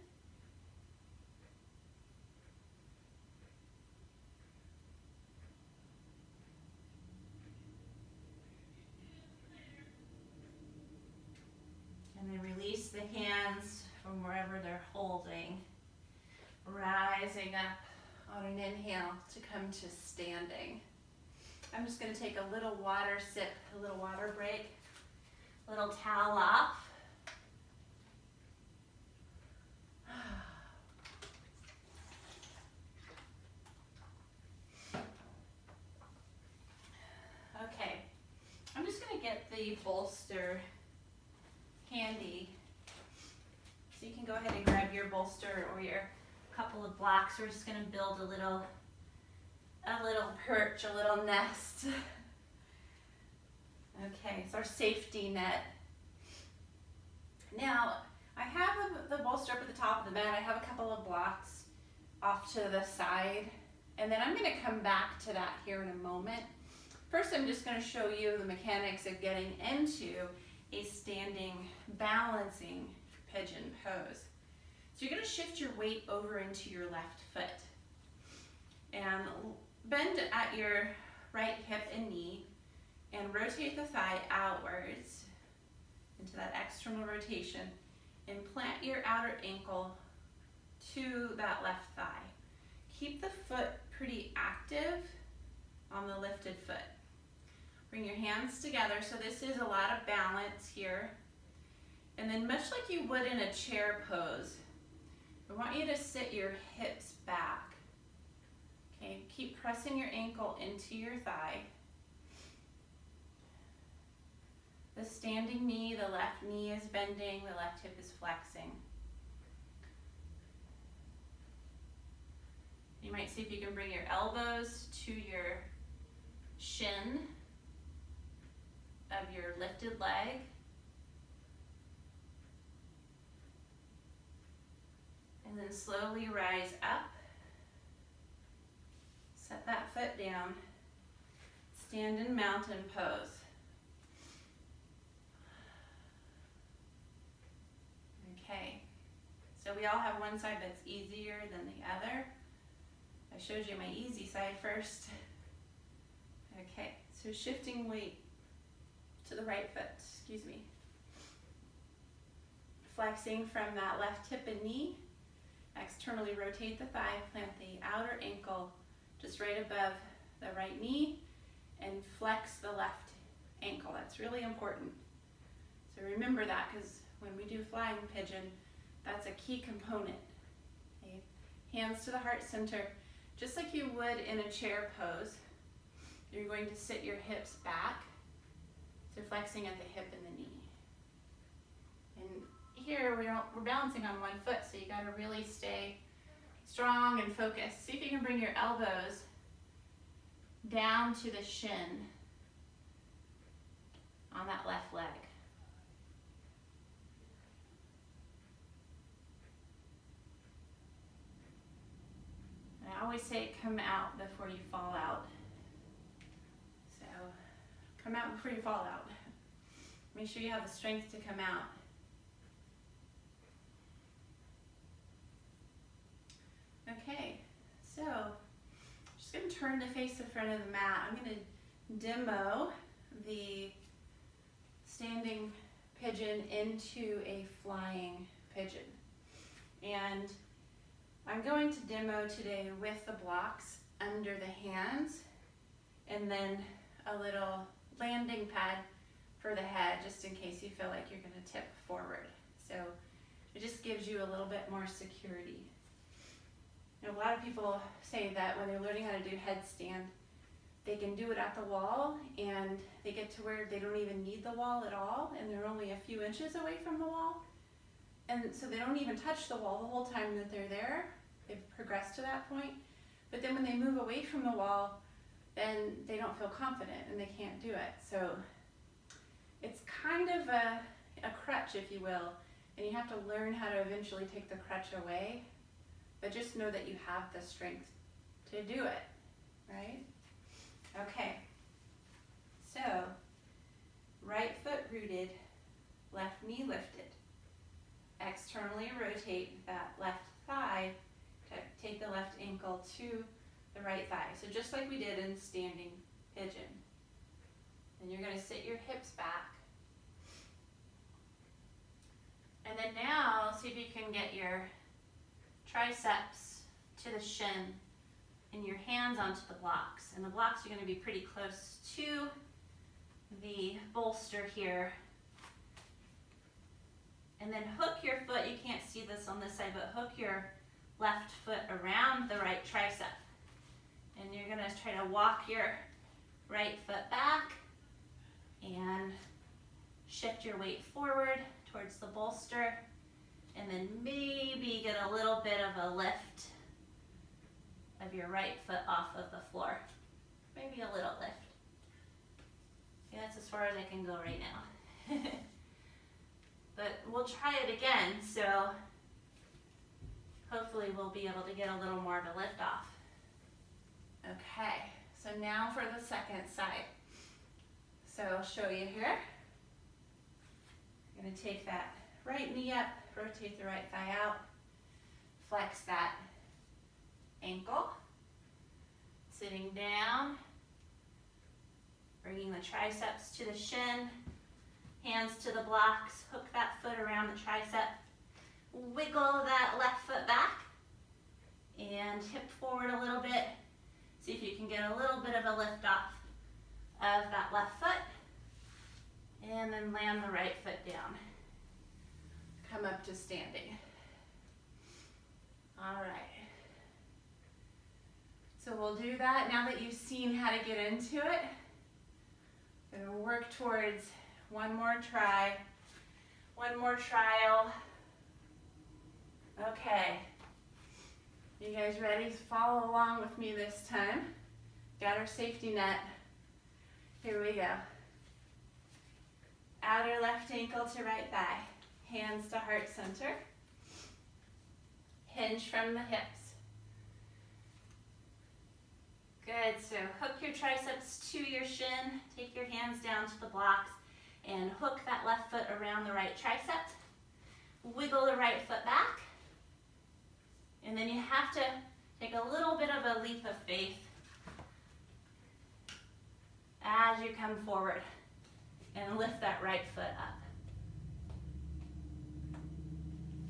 And then release the hands from wherever they're holding. Rising up on an inhale to come to standing. I'm just going to take a little water sip, a little water break, a little towel off. Okay, I'm just going to get the bolster handy. So you can go ahead and grab your bolster or your couple of blocks. We're just going to build a little perch, a little nest. Okay, it's our safety net. Now, I have the bolster up at the top of the mat. I have a couple of blocks off to the side, and then I'm going to come back to that here in a moment. First, I'm just going to show you the mechanics of getting into a standing, balancing pigeon pose. So you're going to shift your weight over into your left foot and bend at your right hip and knee and rotate the thigh outwards into that external rotation and plant your outer ankle to that left thigh. Keep the foot pretty active on the lifted foot. Bring your hands together. So this is a lot of balance here. And then much like you would in a chair pose, I want you to sit your hips back. Okay, keep pressing your ankle into your thigh. The standing knee, the left knee is bending, the left hip is flexing. You might see if you can bring your elbows to your shin of your lifted leg. And then slowly rise up. Set that foot down. Stand in mountain pose. Okay, so we all have one side that's easier than the other. I showed you my easy side first. Okay, so shifting weight to the right foot, excuse me. Flexing from that left hip and knee. Externally rotate the thigh, plant the outer ankle just right above the right knee, and flex the left ankle. That's really important. So remember that, because when we do flying pigeon, that's a key component. Okay? Hands to the heart center, just like you would in a chair pose. You're going to sit your hips back, so flexing at the hip and the knee. And here, we're balancing on one foot, so you gotta really stay strong and focused. See if you can bring your elbows down to the shin on that left leg. And I always say come out before you fall out. So come out before you fall out. Make sure you have the strength to come out. Okay, so just going to turn to face the front of the mat. I'm going to demo the standing pigeon into a flying pigeon. And I'm going to demo today with the blocks under the hands and then a little landing pad for the head, just in case you feel like you're going to tip forward. So it just gives you a little bit more security. And a lot of people say that when they're learning how to do headstand, they can do it at the wall and they get to where they don't even need the wall at all and they're only a few inches away from the wall. And so they don't even touch the wall the whole time that they're there. They've progressed to that point. But then when they move away from the wall, then they don't feel confident and they can't do it. So it's kind of a crutch, if you will, and you have to learn how to eventually take the crutch away. But just know that you have the strength to do it, right? Okay, so right foot rooted, left knee lifted. Externally rotate that left thigh to take the left ankle to the right thigh. So just like we did in standing pigeon. And you're going to sit your hips back. And then now, see if you can get your triceps to the shin and your hands onto the blocks. And the blocks are going to be pretty close to the bolster here. And then hook your foot, you can't see this on this side, but hook your left foot around the right tricep. And you're going to try to walk your right foot back and shift your weight forward towards the bolster. And then maybe get a little bit of a lift of your right foot off of the floor. Maybe a little lift. Okay, that's as far as I can go right now. But we'll try it again, so hopefully we'll be able to get a little more of a lift off. Okay, so now for the second side. So I'll show you here. I'm going to take that right knee up, rotate the right thigh out, flex that ankle, sitting down, bringing the triceps to the shin, hands to the blocks, hook that foot around the tricep, wiggle that left foot back, and hip forward a little bit. See if you can get a little bit of a lift off of that left foot, and then land the right foot down. Come up to standing. All right. So we'll do that now that you've seen how to get into it. We're going to work towards one more try, one more trial. Okay. You guys ready to follow along with me this time? Got our safety net. Here we go. Outer left ankle to right thigh. Hands to heart center. Hinge from the hips. Good, so hook your triceps to your shin. Take your hands down to the blocks and hook that left foot around the right tricep. Wiggle the right foot back. And then you have to take a little bit of a leap of faith as you come forward and lift that right foot up.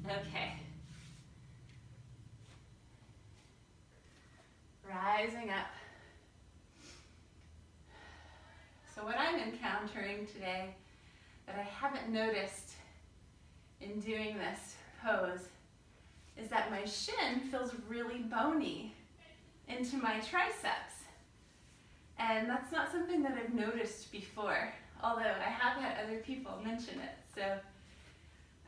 Okay. Rising up. So what I'm encountering today that I haven't noticed in doing this pose is that my shin feels really bony into my triceps. And that's not something that I've noticed before, although I have had other people mention it. So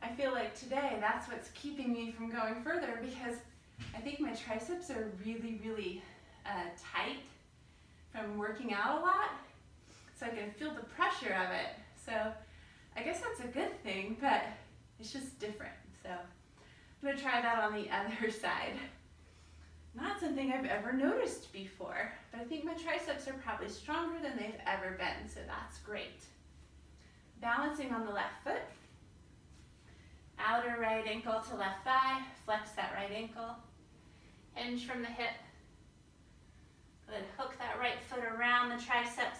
I feel like today that's what's keeping me from going further, because I think my triceps are really, really tight from working out a lot. So I can feel the pressure of it. So I guess that's a good thing, but it's just different. So I'm gonna try that on the other side. Not something I've ever noticed before, but I think my triceps are probably stronger than they've ever been, so that's great. Balancing on the left foot. Outer right ankle to left thigh, flex that right ankle. Hinge from the hip. Good, hook that right foot around the triceps.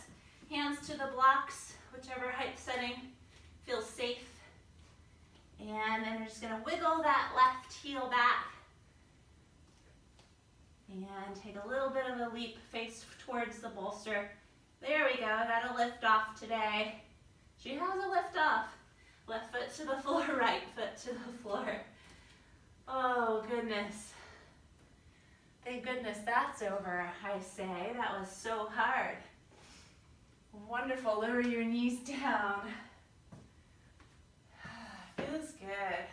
Hands to the blocks, whichever height setting feels safe. And then we're just gonna wiggle that left heel back. And take a little bit of a leap, face towards the bolster. There we go, got a lift off today. She has a lift off. Left foot to the floor, right foot to the floor. Oh goodness. Thank goodness that's over, I say. That was so hard. Wonderful, lower your knees down. Feels good.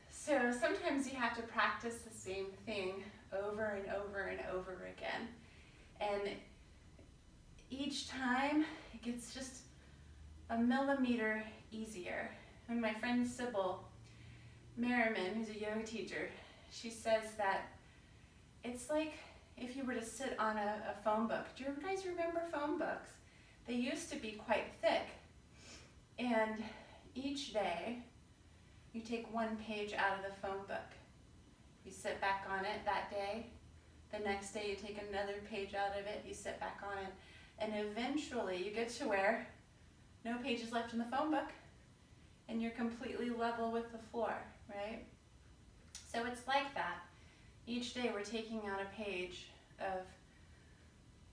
So sometimes you have to practice the same thing over and over and over again. And each time it gets just a millimeter easier. And my friend Sybil Merriman, who's a yoga teacher, she says that it's like if you were to sit on a phone book. Do you guys remember phone books? They used to be quite thick. And each day, you take one page out of the phone book. You sit back on it that day. The next day, you take another page out of it. You sit back on it. And eventually, you get to where no pages left in the phone book, and you're completely level with the floor, right? So it's like that. Each day we're taking out a page of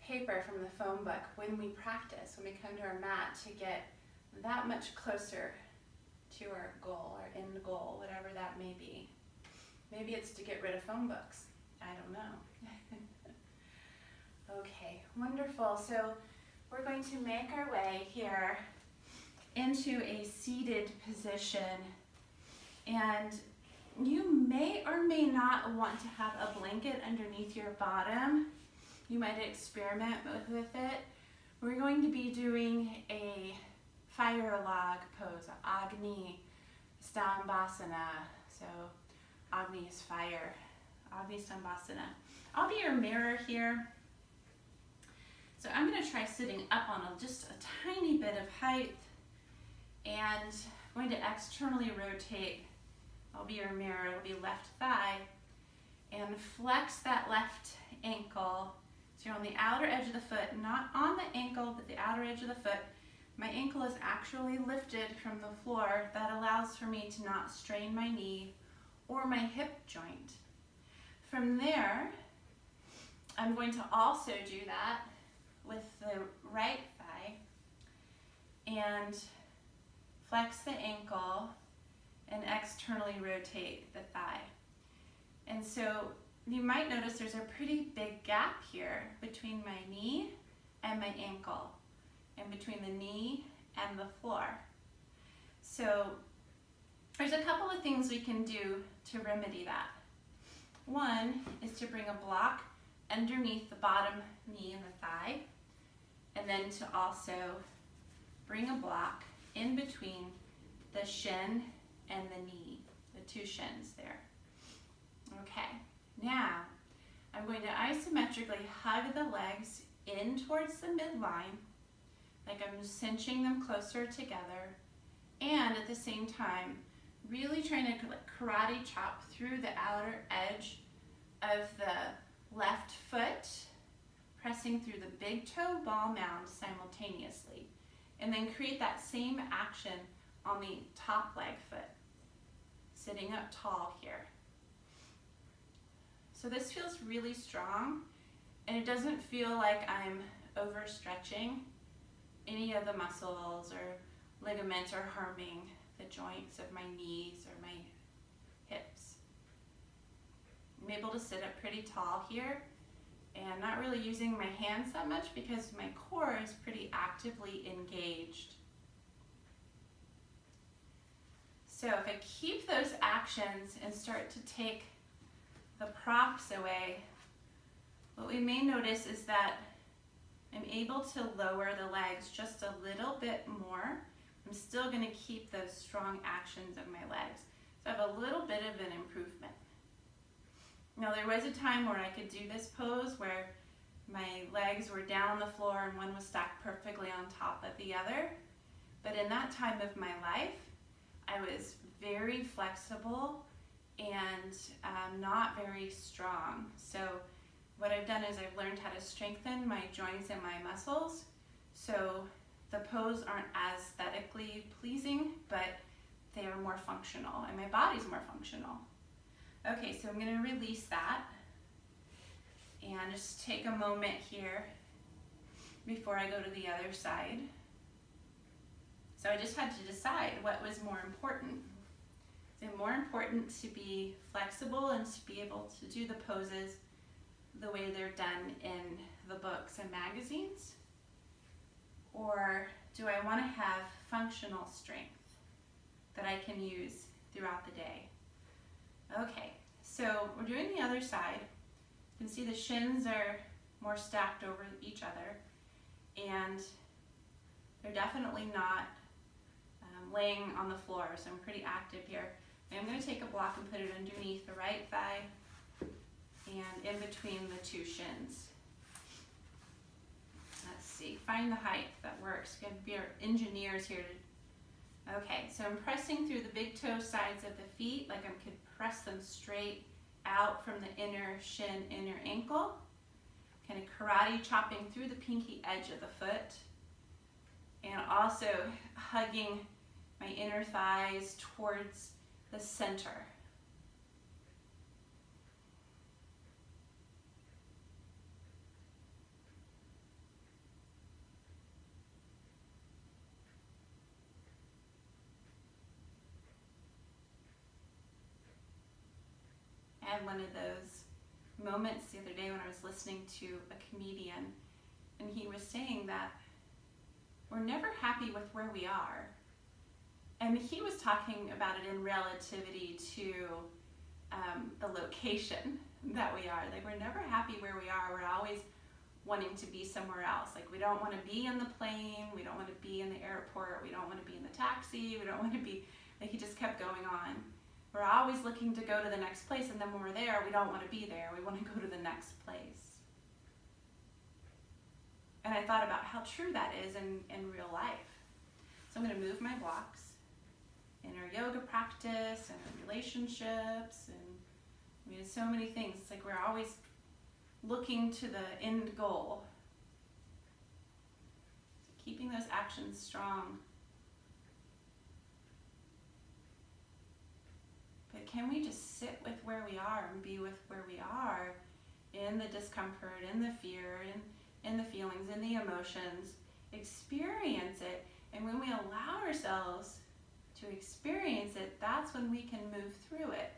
paper from the phone book when we practice, when we come to our mat, to get that much closer to our goal, our end goal, whatever that may be. Maybe it's to get rid of phone books. I don't know. Okay, wonderful. So we're going to make our way here into a seated position, and you may or may not want to have a blanket underneath your bottom. You might experiment with it. We're going to be doing a fire log pose, Agni Stambhasana. So Agni is fire, Agni Stambhasana. I'll be your mirror here. So I'm going to try sitting up on just a tiny bit of height, and I'm going to externally rotate. I'll be your mirror, it'll be left thigh, and flex that left ankle. So you're on the outer edge of the foot, not on the ankle, but the outer edge of the foot. My ankle is actually lifted from the floor. That allows for me to not strain my knee or my hip joint. From there, I'm going to also do that with the right thigh and flex the ankle and externally rotate the thigh. And so you might notice there's a pretty big gap here between my knee and my ankle, and between the knee and the floor. So there's a couple of things we can do to remedy that. One is to bring a block underneath the bottom knee and the thigh, and then to also bring a block in between the shin and the knee, the two shins there. Okay, now I'm going to isometrically hug the legs in towards the midline, like I'm cinching them closer together, and at the same time, really trying to karate chop through the outer edge of the left foot, pressing through the big toe ball mound simultaneously, and then create that same action on the top leg foot, sitting up tall here. So this feels really strong, and it doesn't feel like I'm overstretching any of the muscles or ligaments or harming the joints of my knees or my hips. I'm able to sit up pretty tall here and not really using my hands that much because my core is pretty actively engaged. So if I keep those actions and start to take the props away, what we may notice is that I'm able to lower the legs just a little bit more. I'm still going to keep those strong actions of my legs. So I have a little bit of an improvement. Now there was a time where I could do this pose where my legs were down on the floor and one was stacked perfectly on top of the other. But in that time of my life, I was very flexible and not very strong. So what I've done is I've learned how to strengthen my joints and my muscles. So the pose aren't as aesthetically pleasing, but they are more functional and my body's more functional. Okay, so I'm gonna release that and just take a moment here before I go to the other side. So I just had to decide what was more important. Is it more important to be flexible and to be able to do the poses the way they're done in the books and magazines? Or do I want to have functional strength that I can use throughout the day? Okay, so we're doing the other side. You can see the shins are more stacked over each other, and they're definitely not laying on the floor, so I'm pretty active here. And I'm going to take a block and put it underneath the right thigh and in between the two shins. Let's see, find the height that works. Good, we are engineers here. Okay, so I'm pressing through the big toe sides of the feet like I could press them straight out from the inner shin, inner ankle. Kind of karate chopping through the pinky edge of the foot. And also hugging my inner thighs towards the center. I had one of those moments the other day when I was listening to a comedian, and he was saying that we're never happy with where we are. And he was talking about it in relativity to the location that we are. Like, we're never happy where we are. We're always wanting to be somewhere else. Like, we don't want to be in the plane. We don't want to be in the airport. We don't want to be in the taxi. We don't want to be, like, he just kept going on. We're always looking to go to the next place, and then when we're there, we don't want to be there. We want to go to the next place. And I thought about how true that is in real life. So I'm going to move my blocks in our yoga practice and our relationships, and I mean, so many things. It's like we're always looking to the end goal. So keeping those actions strong. But can we just sit with where we are and be with where we are in the discomfort, in the fear, in the feelings, in the emotions, experience it, and when we allow ourselves to experience it, that's when we can move through it.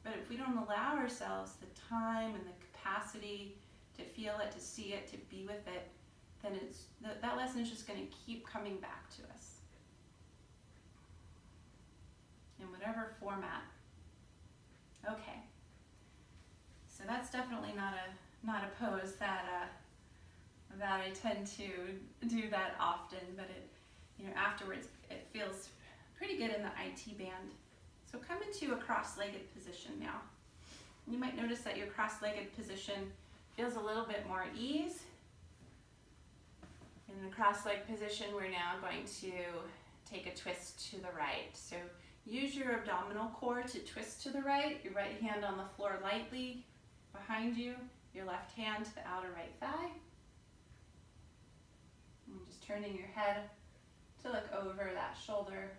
But if we don't allow ourselves the time and the capacity to feel it, to see it, to be with it, then that lesson is just going to keep coming back to us. In whatever format. Okay. So that's definitely not a pose that I tend to do that often, but it, afterwards it feels pretty good in the IT band. So come into a cross-legged position now. You might notice that your cross-legged position feels a little bit more ease. In the cross-legged position, we're now going to take a twist to the right. So use your abdominal core to twist to the right, your right hand on the floor lightly behind you, your left hand to the outer right thigh. And just turning your head to look over that shoulder.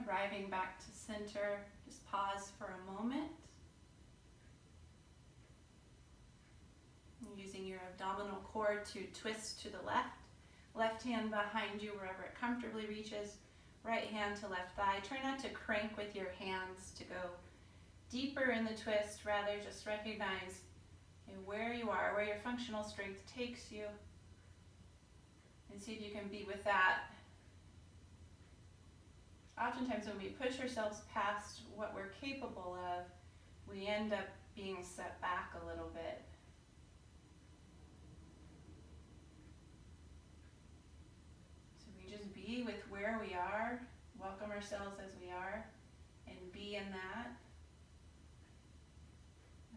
Arriving back to center, just pause for a moment. Using your abdominal core to twist to the left, Left hand behind you wherever it comfortably reaches. Right hand to left thigh. Try not to crank with your hands to go deeper in the twist. Rather, just recognize where you are, where your functional strength takes you, and see if you can be with that. Oftentimes when we push ourselves past what we're capable of, we end up being set back a little bit. So we just be with where we are, welcome ourselves as we are, and be in that.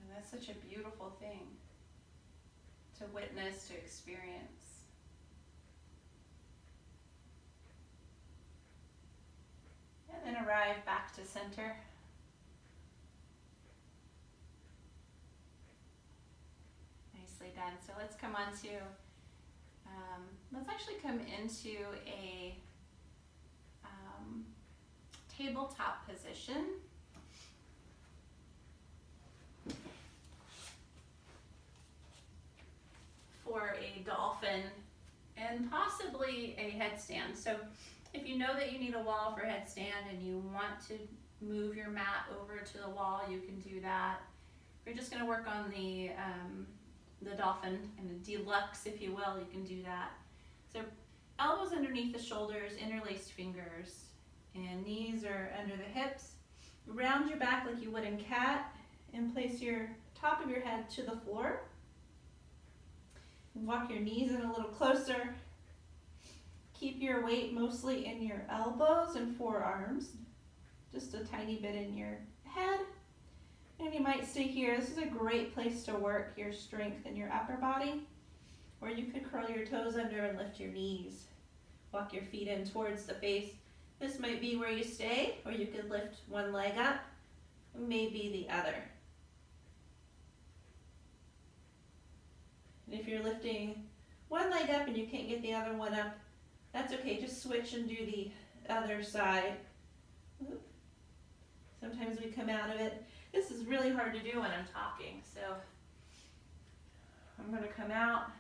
And that's such a beautiful thing to witness, to experience. And then arrive back to center. Nicely done. So let's come on to, let's actually come into a tabletop position. For a dolphin and possibly a headstand. So if you know that you need a wall for headstand and you want to move your mat over to the wall, you can do that. If you're just going to work on the dolphin and the deluxe, if you will, you can do that. So elbows underneath the shoulders, interlaced fingers, and knees are under the hips. Round your back like you would in cat and place your top of your head to the floor. Walk your knees in a little closer. Keep your weight mostly in your elbows and forearms, just a tiny bit in your head. And you might stay here. This is a great place to work your strength in your upper body, or you could curl your toes under and lift your knees. Walk your feet in towards the face. This might be where you stay, or you could lift one leg up, maybe the other. And if you're lifting one leg up and you can't get the other one up, that's okay. Just switch and do the other side. Oop. Sometimes we come out of it. This is really hard to do when I'm talking, so I'm going to come out.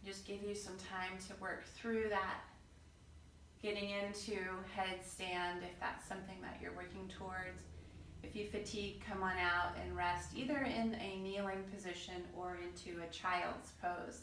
Just give you some time to work through that. Getting into headstand if that's something that you're working towards. If you fatigue, come on out and rest either in a kneeling position or into a child's pose.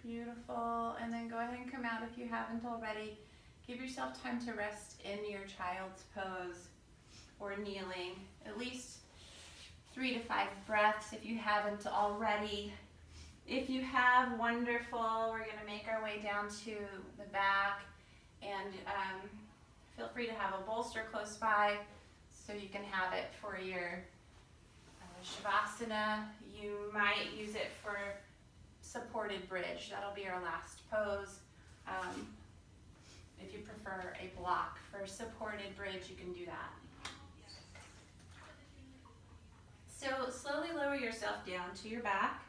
Beautiful. And then go ahead and come out if you haven't already. Give yourself time to rest in your child's pose or kneeling. At least 3 to 5 breaths if you haven't already. If you have, wonderful. We're going to make our way down to the back. And feel free to have a bolster close by so you can have it for your Shavasana. You might use it for supported bridge. That'll be our last pose. If you prefer a block for supported bridge, you can do that. So slowly lower yourself down to your back.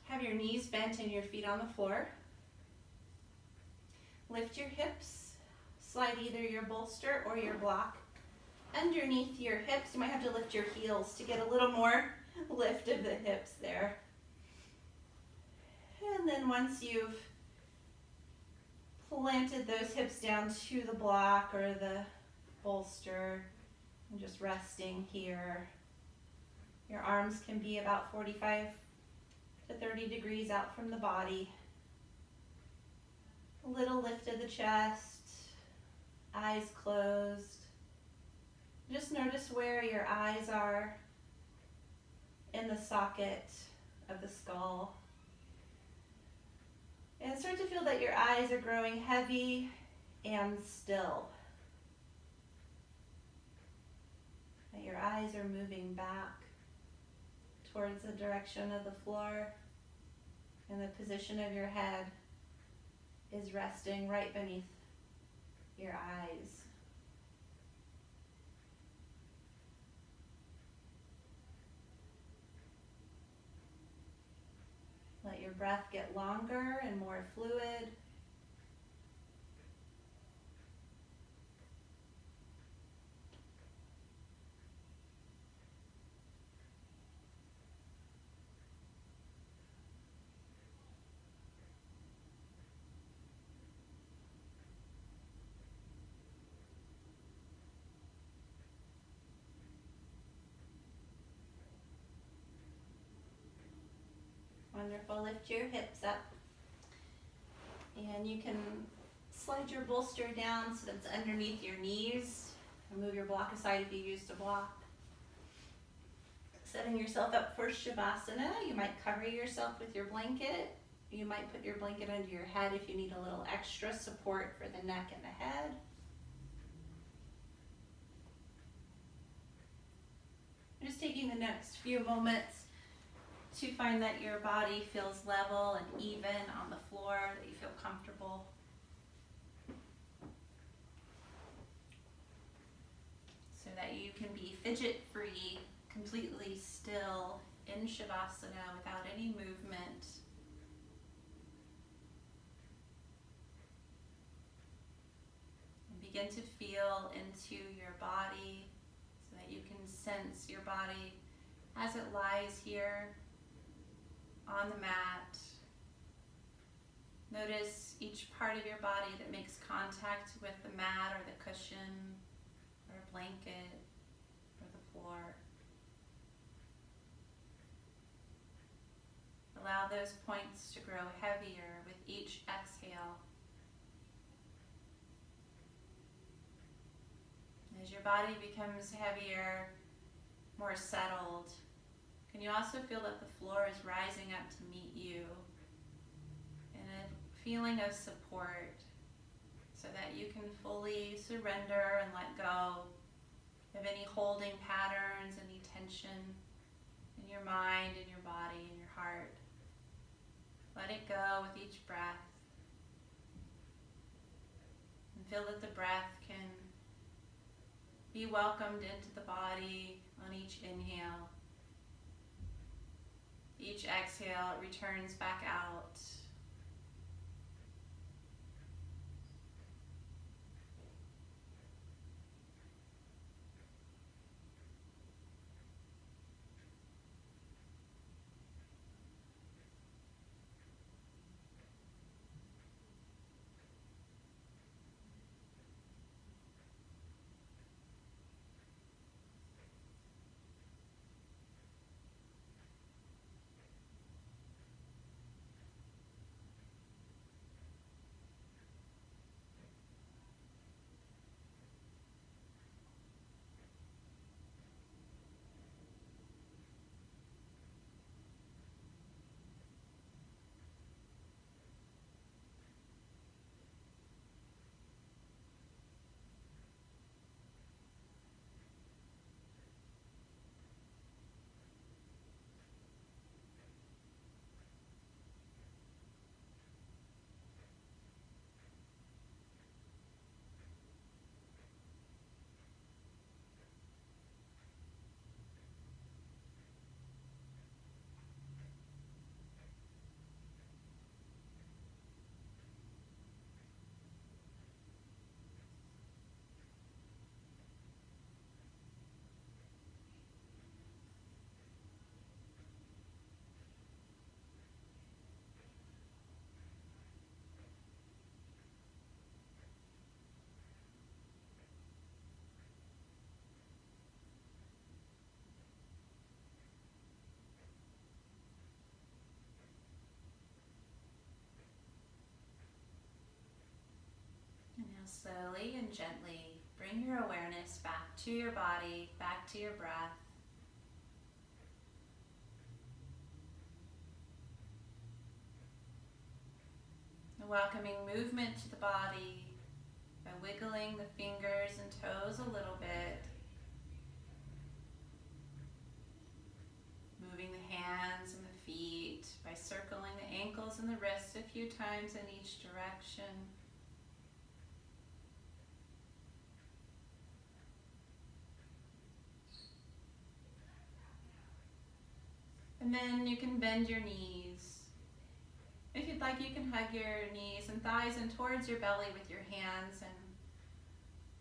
Have your knees bent and your feet on the floor. Lift your hips. Slide either your bolster or your block underneath your hips. You might have to lift your heels to get a little more lift of the hips there. And then once you've planted those hips down to the block or the bolster, and just resting here. Your arms can be about 45 to 30 degrees out from the body. A little lift of the chest, eyes closed. Just notice where your eyes are in the socket of the skull. And start to feel that your eyes are growing heavy and still. That your eyes are moving back towards the direction of the floor, and the position of your head is resting right beneath your eyes. Let your breath get longer and more fluid. Wonderful. Lift your hips up. And you can slide your bolster down so that it's underneath your knees. And move your block aside if you used a block. Setting yourself up for Shavasana. You might cover yourself with your blanket. You might put your blanket under your head if you need a little extra support for the neck and the head. Just taking the next few moments to find that your body feels level and even on the floor, that you feel comfortable. So that you can be fidget free, completely still in Shavasana without any movement. And begin to feel into your body so that you can sense your body as it lies here on the mat. Notice each part of your body that makes contact with the mat or the cushion or a blanket or the floor. Allow those points to grow heavier with each exhale. As your body becomes heavier, more settled, can you also feel that the floor is rising up to meet you in a feeling of support so that you can fully surrender and let go of any holding patterns, any tension in your mind, in your body, in your heart. Let it go with each breath. And feel that the breath can be welcomed into the body on each inhale. Each exhale, it returns back out. Slowly and gently bring your awareness back to your body, back to your breath. And welcoming movement to the body by wiggling the fingers and toes a little bit. moving the hands and the feet by circling the ankles and the wrists a few times in each direction. And then you can bend your knees. If you'd like, you can hug your knees and thighs in towards your belly with your hands and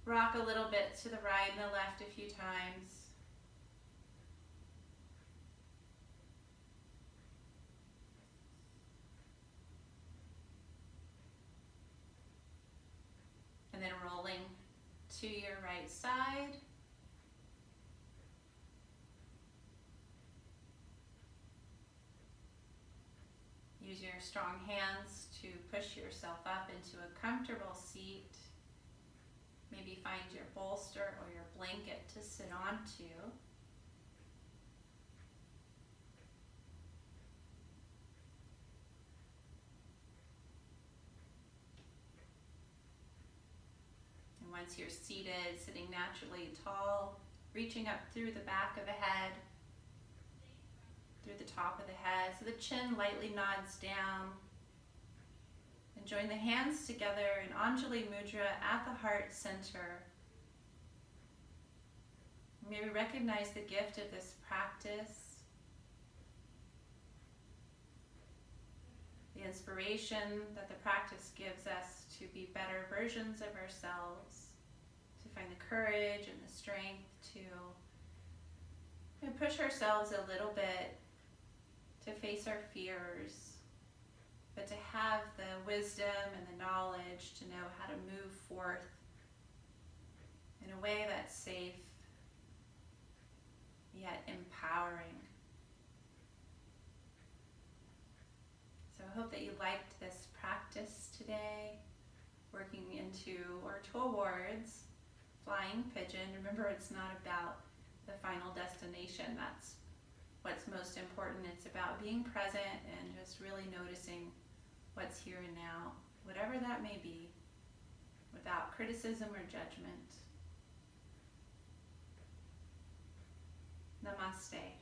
rock a little bit to the right and the left a few times. And then rolling to your right side. Use your strong hands to push yourself up into a comfortable seat. Maybe find your bolster or your blanket to sit onto. And once you're seated, sitting naturally tall, reaching up through the back of the head, through the top of the head, so the chin lightly nods down. And join the hands together in Anjali Mudra at the heart center. Maybe recognize the gift of this practice, the inspiration that the practice gives us to be better versions of ourselves, to find the courage and the strength to push ourselves a little bit, to face our fears, but to have the wisdom and the knowledge to know how to move forth in a way that's safe, yet empowering. So I hope that you liked this practice today, working into or towards flying pigeon. Remember, it's not about the final destination. That's what's most important. It's about being present and just really noticing what's here and now, whatever that may be, without criticism or judgment. Namaste.